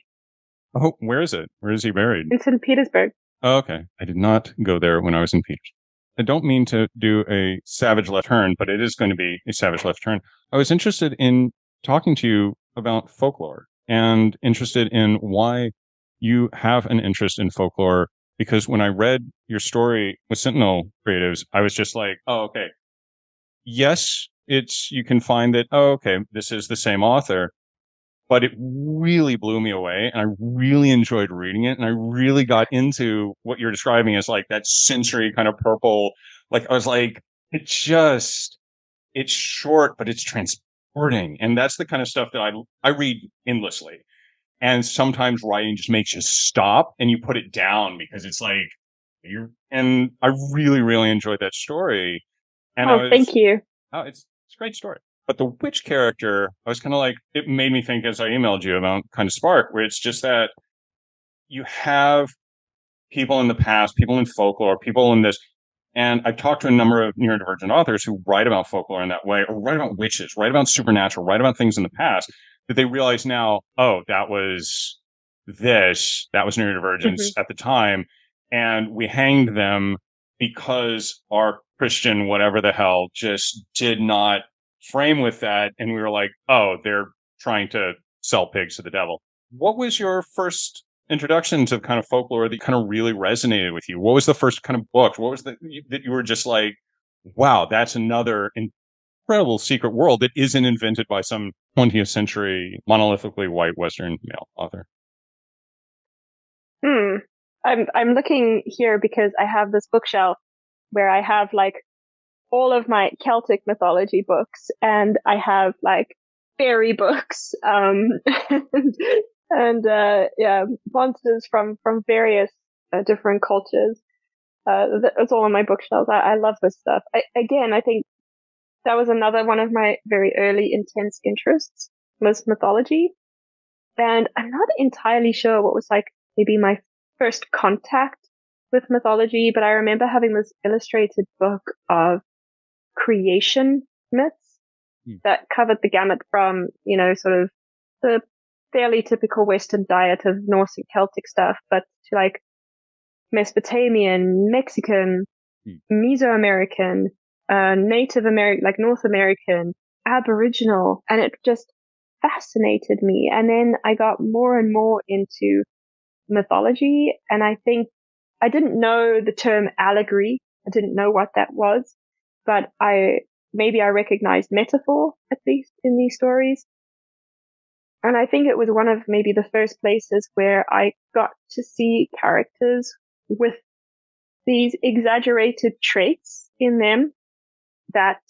Oh, where is it? Where is he buried? In St. Petersburg. Oh, okay. I did not go there when I was in Petersburg. I don't mean to do a savage left turn, but it is going to be a savage left turn. I was interested in talking to you about folklore and interested in why you have an interest in folklore, because when I read your story with Sentinel Creatives, I was just like, oh, okay. Yes, you can find that, this is the same author, but it really blew me away, and I really enjoyed reading it, and I really got into what you're describing as like that sensory kind of purple. Like I was like, it's short, but it's transporting, and that's the kind of stuff that I read endlessly. And sometimes writing just makes you stop and you put it down because it's like and I really, really enjoyed that story. And Thank you. It's a great story. But the witch character, I was kind of like, it made me think as I emailed you about kind of Spark, where it's just that you have people in the past, people in folklore, people in this. And I've talked to a number of neurodivergent authors who write about folklore in that way, or write about witches, write about supernatural, write about things in the past that they realize now, oh, that was neurodivergence at the time. And we hanged them because our Christian, whatever the hell, just did not frame with that. And we were like, oh, they're trying to sell pigs to the devil. What was your first introduction to kind of folklore that kind of really resonated with you? What was the first kind of book? What was that you were just like, wow, that's another incredible secret world that isn't invented by some 20th century monolithically white Western male author? I'm looking here because I have this bookshelf where I have like all of my Celtic mythology books, and I have like fairy books, and monsters from various different cultures. It's all on my bookshelves. I love this stuff. I think that was another one of my very early intense interests was mythology, and I'm not entirely sure what was like maybe my first contact with mythology, but I remember having this illustrated book of creation myths that covered the gamut from, sort of the fairly typical Western diet of Norse and Celtic stuff, but to like Mesopotamian, Mexican, Mesoamerican, Native American, like North American, Aboriginal, and it just fascinated me. And then I got more and more into mythology, and I think I didn't know the term allegory. I didn't know what that was, but I recognized metaphor at least in these stories. And I think it was one of maybe the first places where I got to see characters with these exaggerated traits in them that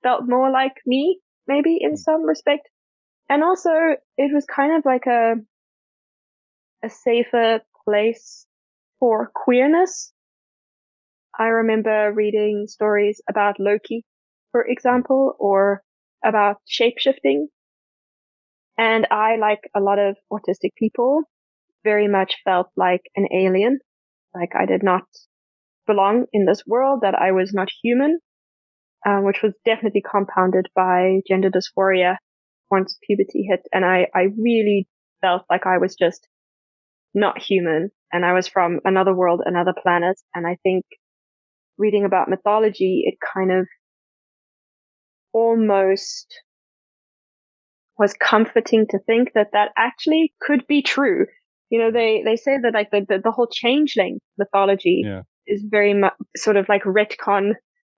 felt more like me, maybe in some respect. And also it was kind of like a safer place for queerness. I remember reading stories about Loki, for example, or about shapeshifting. And I, like a lot of autistic people, very much felt like an alien. Like I did not belong in this world, that I was not human, which was definitely compounded by gender dysphoria once puberty hit. And I really felt like I was just not human, and I was from another world, another planet. And I think reading about mythology, it kind of almost was comforting to think that actually could be true. They say that like the whole changeling mythology is very much sort of like retcon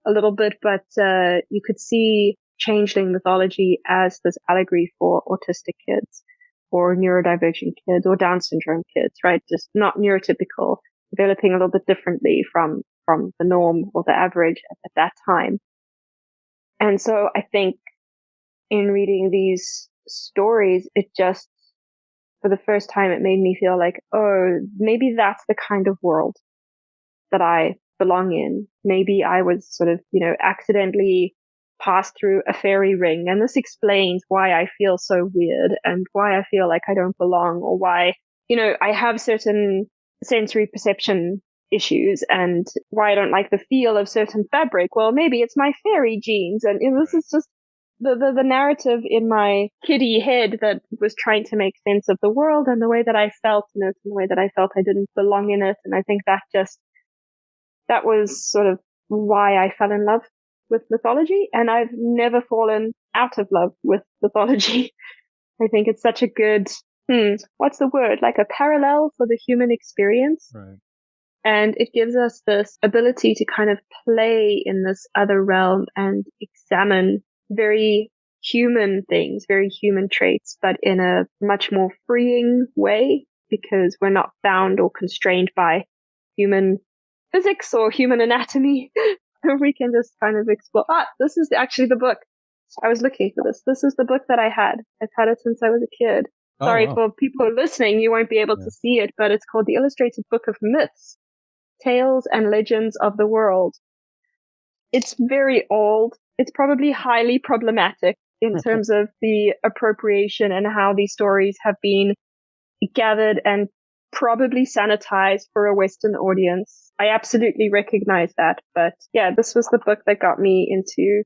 a little bit, but you could see changeling mythology as this allegory for autistic kids or neurodivergent kids or Down syndrome kids, right? Just not neurotypical, developing a little bit differently from the norm or the average at that time. And so I think in reading these stories, it just, for the first time, it made me feel like, oh, maybe that's the kind of world that I belong in. Maybe I was sort of, accidentally passed through a fairy ring, and this explains why I feel so weird and why I feel like I don't belong, or why, I have certain sensory perception issues and why I don't like the feel of certain fabric. Well, maybe it's my fairy genes, and this is just the narrative in my kiddie head that was trying to make sense of the world and the way that I felt in it and the way that I felt I didn't belong in it. And I think that was sort of why I fell in love with mythology, and I've never fallen out of love with mythology. I think it's such a good, what's the word? Like a parallel for the human experience. Right. And it gives us this ability to kind of play in this other realm and examine very human things, very human traits, but in a much more freeing way because we're not bound or constrained by human physics or human anatomy. We can just kind of explore. This is actually the book. I was looking for this. This is the book that I had. I've had it since I was a kid. Sorry, wow. for people listening, you won't be able to see it, but it's called The Illustrated Book of Myths, Tales and Legends of the World. It's very old. It's probably highly problematic in terms of the appropriation and how these stories have been gathered and probably sanitized for a Western audience. I absolutely recognize that. But yeah, this was the book that got me into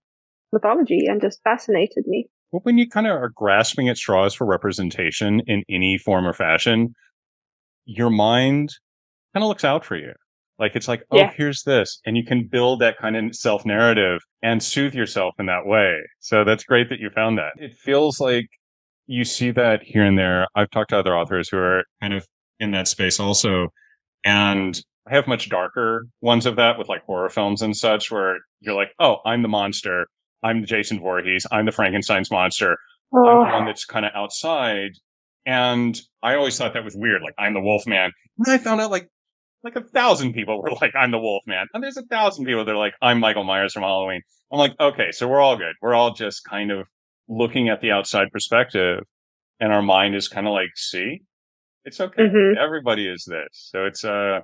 mythology and just fascinated me. Well, when you kind of are grasping at straws for representation in any form or fashion, your mind kind of looks out for you. Like, it's like, oh, Yeah. here's this. And you can build that kind of self-narrative and soothe yourself in that way. So that's great that you found that. It feels like you see that here and there. I've talked to other authors who are kind of in that space also. And I have much darker ones of that with like horror films and such, where you're like, oh, I'm the monster. I'm Jason Voorhees. I'm the Frankenstein's monster. I'm the one that's kind of outside. And I always thought that was weird. Like, I'm the Wolfman. And I found out like 1,000 people were like, I'm the Wolfman. And there's 1,000 people that are like, I'm Michael Myers from Halloween. I'm like, okay, so we're all good. We're all just kind of looking at the outside perspective. And our mind is kind of like, see, it's okay. Mhm. Everybody is this. So it's a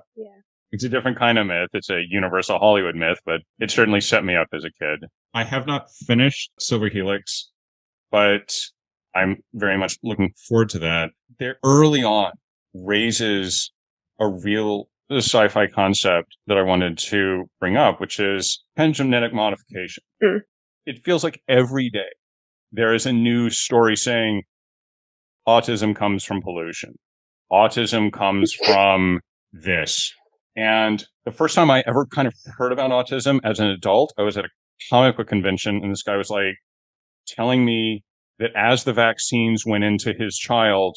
different kind of myth. It's a universal Hollywood myth, but it certainly set me up as a kid. I have not finished Silver Helix, but I'm very much looking forward to that. There early on raises a real sci-fi concept that I wanted to bring up, which is genetic modification. Mm. It feels like every day there is a new story saying autism comes from pollution. Autism comes from this. And the first time I ever kind of heard about autism as an adult, I was at a comic book convention, and this guy was like telling me that as the vaccines went into his child,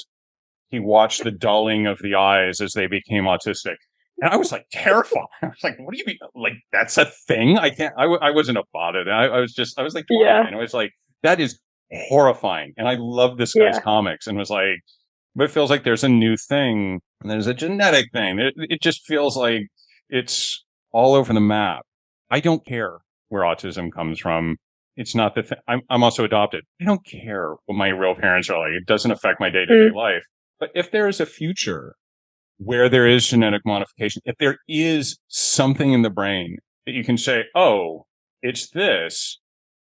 he watched the dulling of the eyes as they became autistic. And I was like terrified. I was like, what do you mean? Like, that's a thing? I can't, I wasn't about it. I was like 20. Yeah. And I was like, that is horrifying. And I love this guy's comics, and was like, but it feels like there's a new thing. And there's a genetic thing. It just feels like it's all over the map. I don't care where autism comes from. It's not the thing. I'm also adopted. I don't care what my real parents are like. It doesn't affect my day-to-day life. But if there is a future where there is genetic modification, if there is something in the brain that you can say, oh, it's this.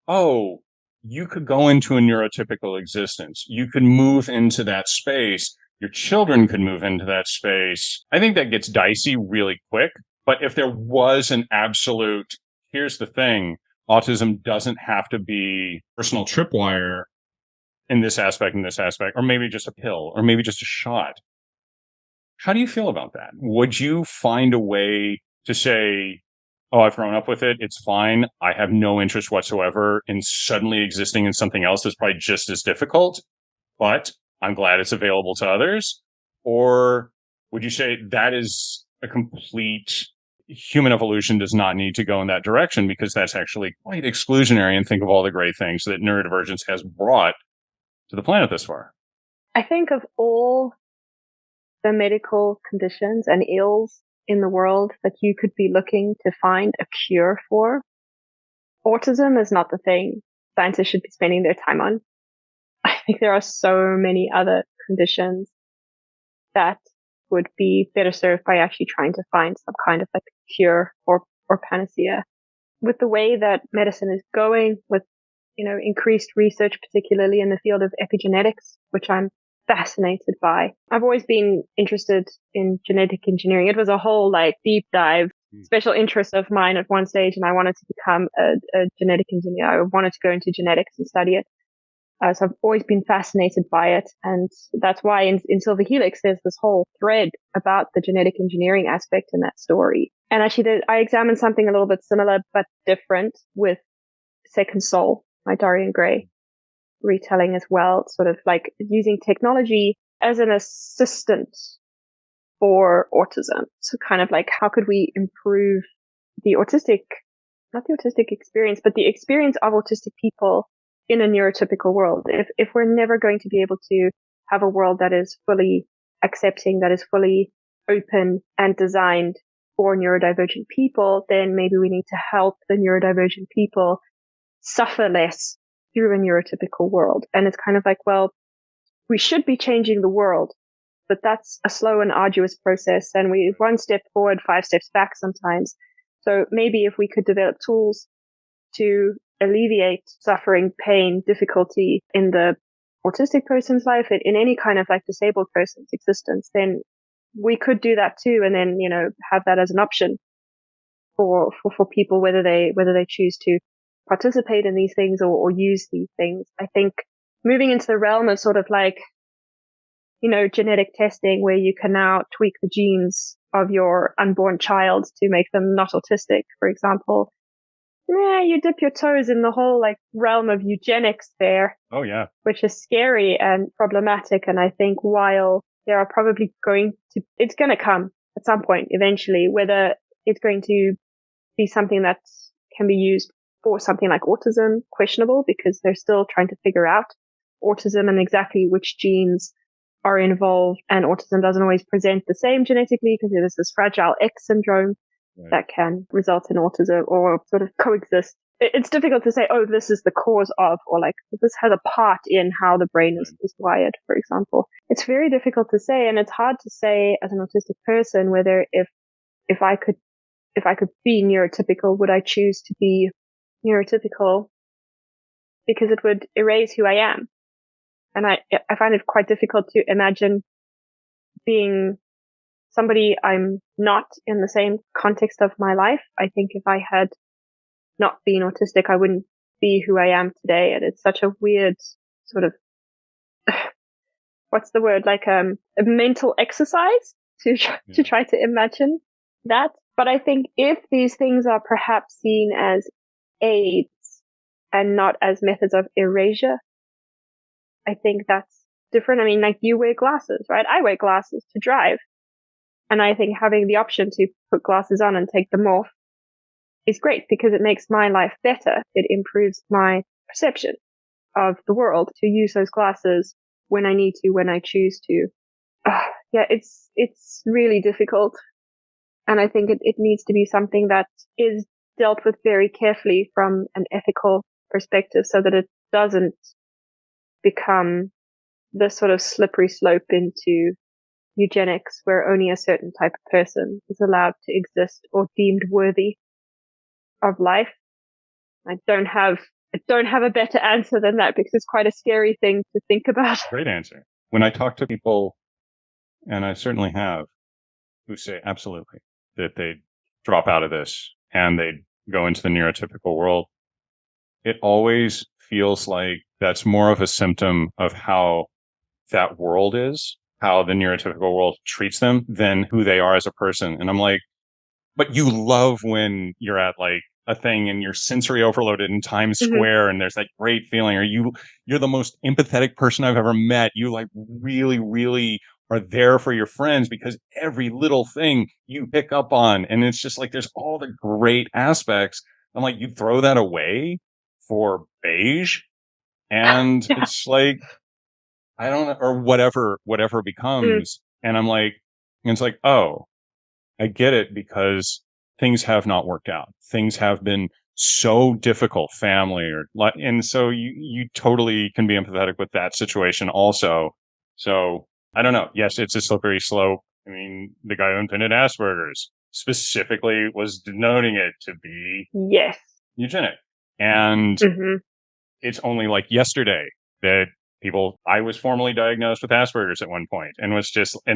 Oh, you could go into a neurotypical existence. You could move into that space. Your children could move into that space. I think that gets dicey really quick. But if there was an absolute, here's the thing, autism doesn't have to be personal tripwire in this aspect, or maybe just a pill, or maybe just a shot. How do you feel about that? Would you find a way to say, oh, I've grown up with it, it's fine, I have no interest whatsoever in suddenly existing in something else that's probably just as difficult, but I'm glad it's available to others? Or would you say that is a complete human evolution does not need to go in that direction because that's actually quite exclusionary, and think of all the great things that neurodivergence has brought to the planet this far? I think of all the medical conditions and ills in the world that you could be looking to find a cure for, autism is not the thing scientists should be spending their time on. I think there are so many other conditions that would be better served by actually trying to find some kind of like cure or panacea. With the way that medicine is going, with increased research, particularly in the field of epigenetics, which I'm fascinated by. I've always been interested in genetic engineering. It was a whole like deep dive special interest of mine at one stage, and I wanted to become a genetic engineer. I wanted to go into genetics and study it. So I've always been fascinated by it. And that's why in Silver Helix, there's this whole thread about the genetic engineering aspect in that story. And actually, I examined something a little bit similar, but different with Second Soul, my Dorian Gray retelling as well, sort of like using technology as an assistant for autism. So kind of like, how could we improve not the autistic experience, but the experience of autistic people in a neurotypical world. If we're never going to be able to have a world that is fully accepting, that is fully open and designed for neurodivergent people, then maybe we need to help the neurodivergent people suffer less through a neurotypical world. And it's kind of like, well, we should be changing the world, but that's a slow and arduous process. And we one step forward, 5 steps back sometimes. So maybe if we could develop tools to alleviate suffering, pain, difficulty in the autistic person's life, in any kind of like disabled person's existence, then we could do that too. And then, have that as an option for people, whether they choose to participate in these things or use these things. I think moving into the realm of sort of like, genetic testing, where you can now tweak the genes of your unborn child to make them not autistic, for example. Yeah, you dip your toes in the whole like realm of eugenics there. Oh yeah. Which is scary and problematic. And I think while there are probably it's going to come at some point eventually, whether it's going to be something that can be used for something like autism, questionable, because they're still trying to figure out autism and exactly which genes are involved. And autism doesn't always present the same genetically because there's this fragile X syndrome that can result in autism or sort of coexist. It's difficult to say, oh, this is the cause of, or like this has a part in how the brain is wired, for example. It's very difficult to say, and it's hard to say as an autistic person whether if I could be neurotypical, would I choose to be neurotypical, because it would erase who I am. And I find it quite difficult to imagine being somebody I'm not in the same context of my life. I think if I had not been autistic, I wouldn't be who I am today. And it's such a weird sort of, what's the word? Like, a mental exercise to try to imagine that. But I think if these things are perhaps seen as aids and not as methods of erasure, I think that's different. I mean, like, you wear glasses, right? I wear glasses to drive. And I think having the option to put glasses on and take them off is great because it makes my life better. It improves my perception of the world to use those glasses when I need to, when I choose to. Yeah, it's really difficult. And I think it needs to be something that is dealt with very carefully from an ethical perspective so that it doesn't become this sort of slippery slope into eugenics where only a certain type of person is allowed to exist or deemed worthy of life. I don't have a better answer than that because it's quite a scary thing to think about. Great answer. When I talk to people, and I certainly have, who say absolutely that they drop out of this and they go into the neurotypical world, it always feels like that's more of a symptom of how that world is, how the neurotypical world treats them, than who they are as a person. And I'm like, but you love when you're at like a thing and you're sensory overloaded in Times Square and there's that great feeling, or you're the most empathetic person I've ever met. You like really, really are there for your friends because every little thing you pick up on. And it's just like, there's all the great aspects. I'm like, you throw that away for beige. And it's like, I don't know, or whatever becomes. And I'm like, and it's like, oh, I get it, because things have not worked out. Things have been so difficult, family, and so you totally can be empathetic with that situation also. So I don't know. Yes, it's a slippery slope. I mean, the guy who invented Asperger's specifically was denoting it to be eugenic. And it's only like yesterday that I was formally diagnosed with Asperger's at one point, and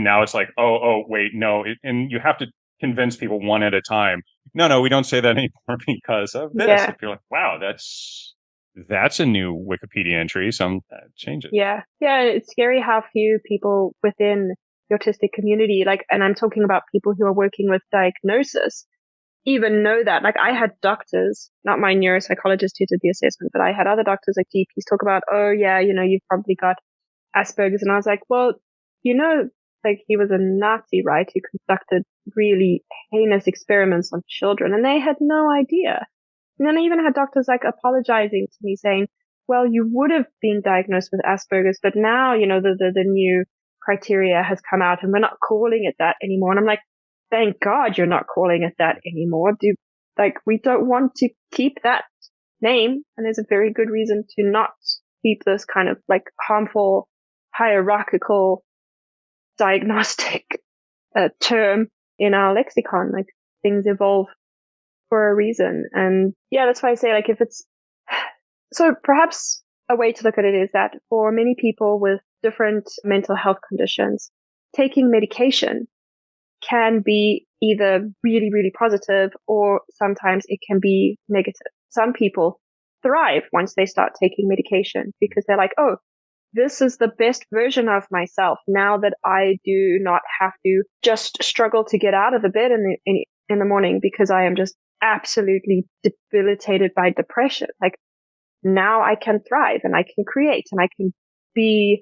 now it's like, oh, wait, no. And you have to convince people one at a time. No, we don't say that anymore because of this. Yeah. If you're like, wow, that's a new Wikipedia entry. Some changes. Yeah. It's scary how few people within the autistic community, and I'm talking about people who are working with diagnosis, even know that. Like, I had doctors, not my neuropsychologist who did the assessment, but I had other doctors, like GPs, talk about, oh yeah, you've probably got Asperger's. And I was like, well, like, he was a Nazi, right? Who conducted really heinous experiments on children, and they had no idea. And then I even had doctors like apologizing to me saying, well, you would have been diagnosed with Asperger's, but now, the new criteria has come out and we're not calling it that anymore. And I'm like, thank God you're not calling it that anymore. We don't want to keep that name. And there's a very good reason to not keep this kind of like harmful, hierarchical, diagnostic term in our lexicon. Like, things evolve for a reason. And yeah, that's why I say, like, if it's so perhaps a way to look at it is that for many people with different mental health conditions, taking medication can be either really, really positive, or sometimes it can be negative. Some people thrive once they start taking medication because they're like, oh, this is the best version of myself now that I do not have to just struggle to get out of the bed in the morning because I am just absolutely debilitated by depression. Like, now I can thrive and I can create and I can be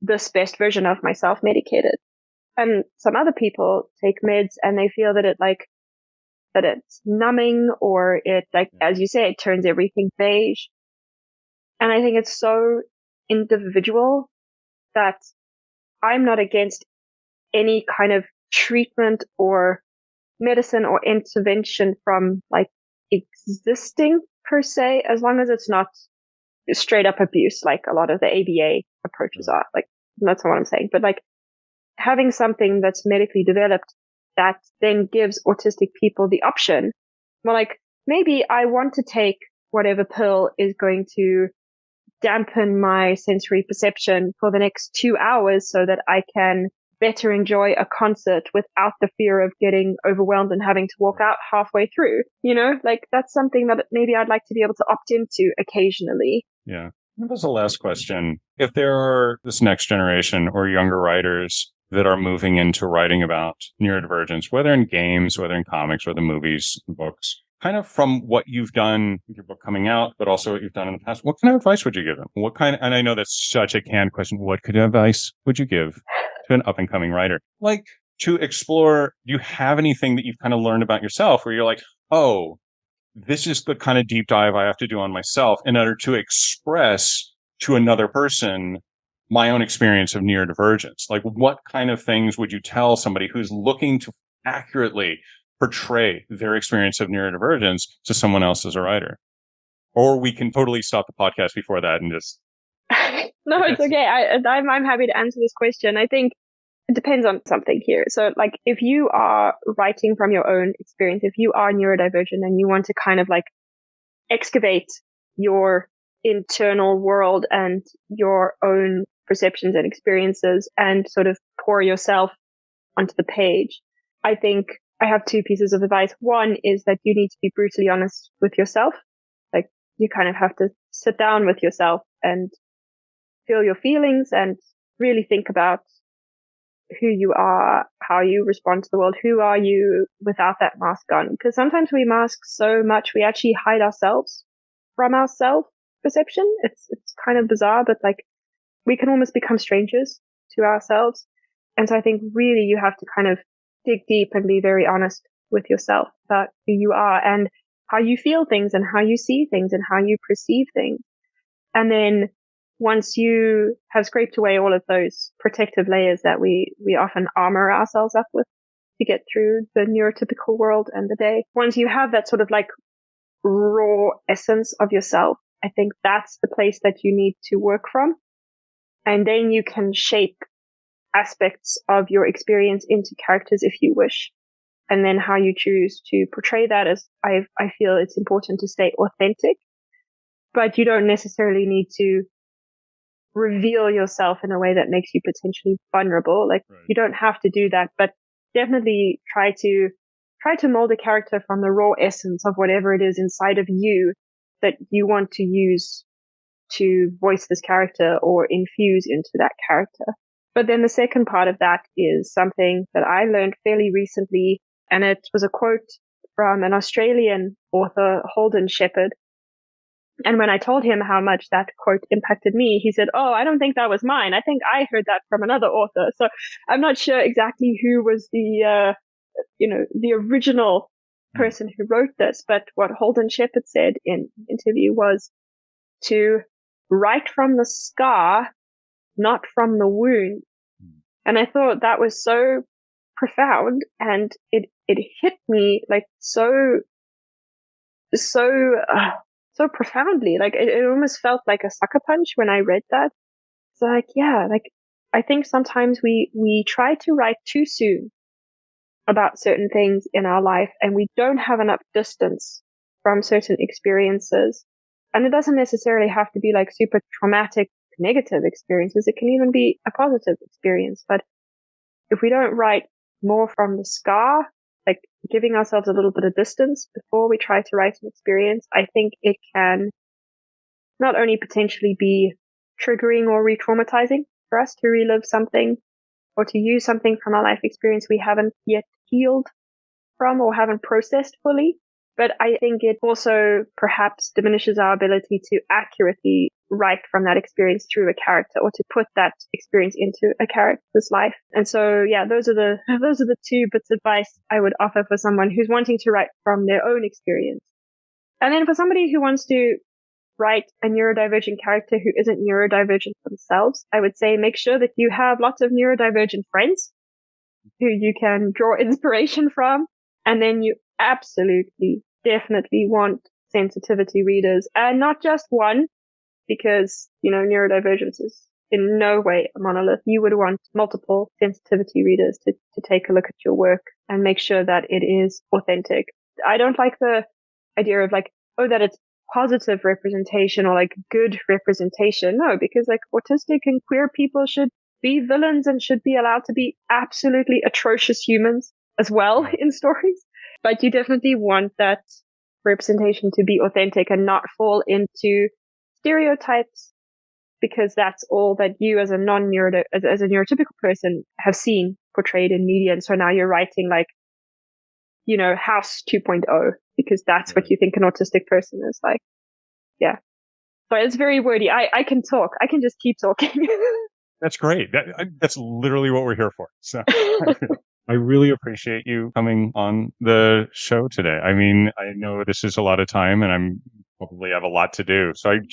this best version of myself medicated. And some other people take meds and they feel that that it's numbing, or it, like, as you say, it turns everything beige. And I think it's so individual that I'm not against any kind of treatment or medicine or intervention from like existing per se, as long as it's not straight up abuse like a lot of the ABA approaches are. Like, that's not what I'm saying, but like having something that's medically developed that then gives autistic people the option. Well, like, maybe I want to take whatever pill is going to dampen my sensory perception for the next 2 hours so that I can better enjoy a concert without the fear of getting overwhelmed and having to walk out halfway through. Like, that's something that maybe I'd like to be able to opt into occasionally. Yeah. That was the last question. If there are this next generation or younger writers that are moving into writing about neurodivergence, whether in games, whether in comics, whether movies, books, kind of from what you've done with your book coming out, but also what you've done in the past, what kind of advice would you give them? And I know that's such a canned question. What kind of advice would you give to an up and coming writer? Like, to explore, do you have anything that you've kind of learned about yourself where you're like, oh, this is the kind of deep dive I have to do on myself in order to express to another person my own experience of neurodivergence? Like, what kind of things would you tell somebody who's looking to accurately portray their experience of neurodivergence to someone else as a writer? Or we can totally stop the podcast before that and just... No, it's okay. I'm happy to answer this question. I think it depends on something here. So, like, if you are writing from your own experience, if you are neurodivergent and you want to kind of like excavate your internal world and your own perceptions and experiences and sort of pour yourself onto the page, I think I have two pieces of advice. One is that you need to be brutally honest with yourself. Like, you kind of have to sit down with yourself and feel your feelings and really think about who you are, how you respond to the world, who are you without that mask on. Because sometimes we mask so much, we actually hide ourselves from our self-perception. It's kind of bizarre, but like, we can almost become strangers to ourselves. And so I think really you have to kind of dig deep and be very honest with yourself about who you are and how you feel things and how you see things and how you perceive things. And then once you have scraped away all of those protective layers that we often armor ourselves up with to get through the neurotypical world and the day, once you have that sort of like raw essence of yourself, I think that's the place that you need to work from. And then you can shape aspects of your experience into characters if you wish. And then how you choose to portray that, as I feel it's important to stay authentic, but you don't necessarily need to reveal yourself in a way that makes you potentially vulnerable. Like, right. You don't have to do that, but definitely try to mold a character from the raw essence of whatever it is inside of you that you want to use to voice this character or infuse into that character. But then the second part of that is something that I learned fairly recently, and it was a quote from an Australian author, Holden Shepherd. And when I told him how much that quote impacted me, he said, "Oh, I don't think that was mine. I think I heard that from another author." So I'm not sure exactly who was the original person who wrote this, but what Holden Shepherd said in the interview was, to write from the scar, not from the wound. And I thought that was so profound, and it hit me like so profoundly. Like it almost felt like a sucker punch when I read that. So like, yeah, like I think sometimes we try to write too soon about certain things in our life, and we don't have enough distance from certain experiences. And it doesn't necessarily have to be like super traumatic, negative experiences. It can even be a positive experience. But if we don't write more from the scar, like giving ourselves a little bit of distance before we try to write an experience, I think it can not only potentially be triggering or re-traumatizing for us to relive something or to use something from our life experience we haven't yet healed from or haven't processed fully, but I think it also perhaps diminishes our ability to accurately write from that experience through a character, or to put that experience into a character's life. And so, yeah, those are the two bits of advice I would offer for someone who's wanting to write from their own experience. And then for somebody who wants to write a neurodivergent character who isn't neurodivergent themselves, I would say make sure that you have lots of neurodivergent friends who you can draw inspiration from. And then you absolutely, definitely want sensitivity readers, and not just one, because, neurodivergence is in no way a monolith. You would want multiple sensitivity readers to take a look at your work and make sure that it is authentic. I don't like the idea of like, that it's positive representation or like good representation. No, because like autistic and queer people should be villains and should be allowed to be absolutely atrocious humans as well in stories. But you definitely want that representation to be authentic and not fall into stereotypes, because that's all that you as a as a neurotypical person have seen portrayed in media. And so now you're writing like, House 2.0, because that's what you think an autistic person is like. Yeah. But it's very wordy. I can talk. I can just keep talking. That's great. That's literally what we're here for. So I really appreciate you coming on the show today. I mean, I know this is a lot of time, and I'm probably have a lot to do. So I'm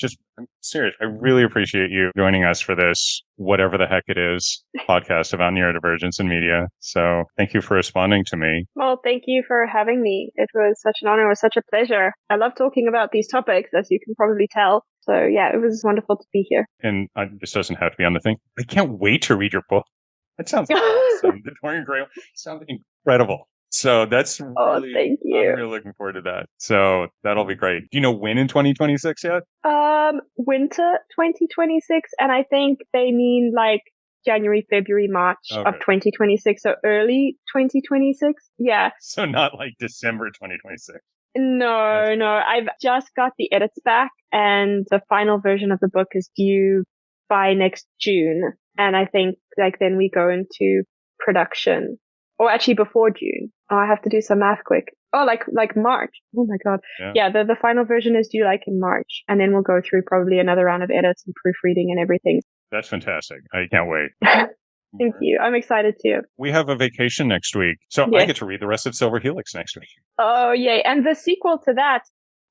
serious. I really appreciate you joining us for this, whatever the heck it is, podcast about neurodivergence in media. So thank you for responding to me. Well, thank you for having me. It was such an honor. It was such a pleasure. I love talking about these topics, as you can probably tell. So yeah, it was wonderful to be here. And this doesn't have to be on the thing. I can't wait to read your book. That sounds awesome. The Dorian Gray sounds incredible. So that's really, thank you. I'm really looking forward to that. So that'll be great. Do you know when in 2026 yet? Winter 2026. And I think they mean like January, February, March of 2026. So early 2026. Yeah. So not like December 2026. No. I've just got the edits back, and the final version of the book is due by next June. And I think like then we go into production, or actually before June. Oh, I have to do some math quick. Oh, like March. Oh my God. Yeah, the final version is due like in March, and then we'll go through probably another round of edits and proofreading and everything. That's fantastic. I can't wait. Thank you. I'm excited too. We have a vacation next week, so I get to read the rest of Silver Helix next week. Oh, yay. And the sequel to that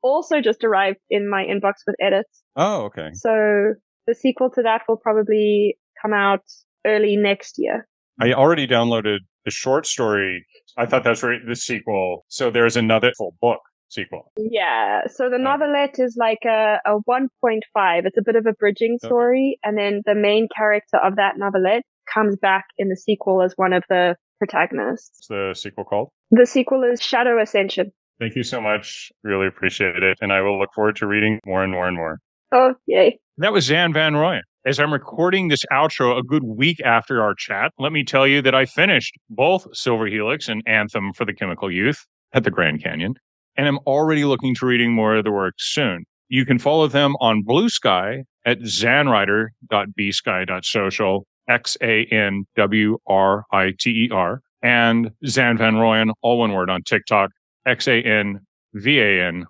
also just arrived in my inbox with edits. Oh, okay. So the sequel to that will probably come out early next year. I already downloaded the short story. I thought that's the sequel. So there's another full book sequel. Yeah. So the novelette is like a 1.5. It's a bit of a bridging story. And then the main character of that novelette comes back in the sequel as one of the protagonists. What's the sequel called? The sequel is Shadow Ascension. Thank you so much. Really appreciate it. And I will look forward to reading more and more and more. Oh, yay. That was Xan Van Rooyen. As I'm recording this outro a good week after our chat, let me tell you that I finished both Silver Helix and Anthem for the Chemical Youth at the Grand Canyon, and I'm already looking to reading more of the work soon. You can follow them on Blue Sky at zanwriter.bsky.social, XANWRITER, and Xan Van Rooyen, all one word, on TikTok, XANVANROOYEN.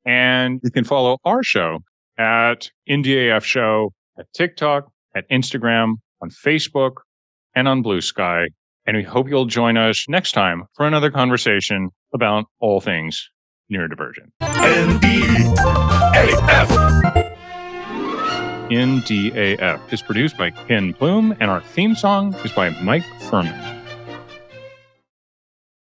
And you can follow our show at NDAF Show at TikTok, at Instagram, on Facebook, and on Blue Sky. And we hope you'll join us next time for another conversation about all things neurodivergent. NDAF. NDAF is produced by Ken Plume, and our theme song is by Mike Furman.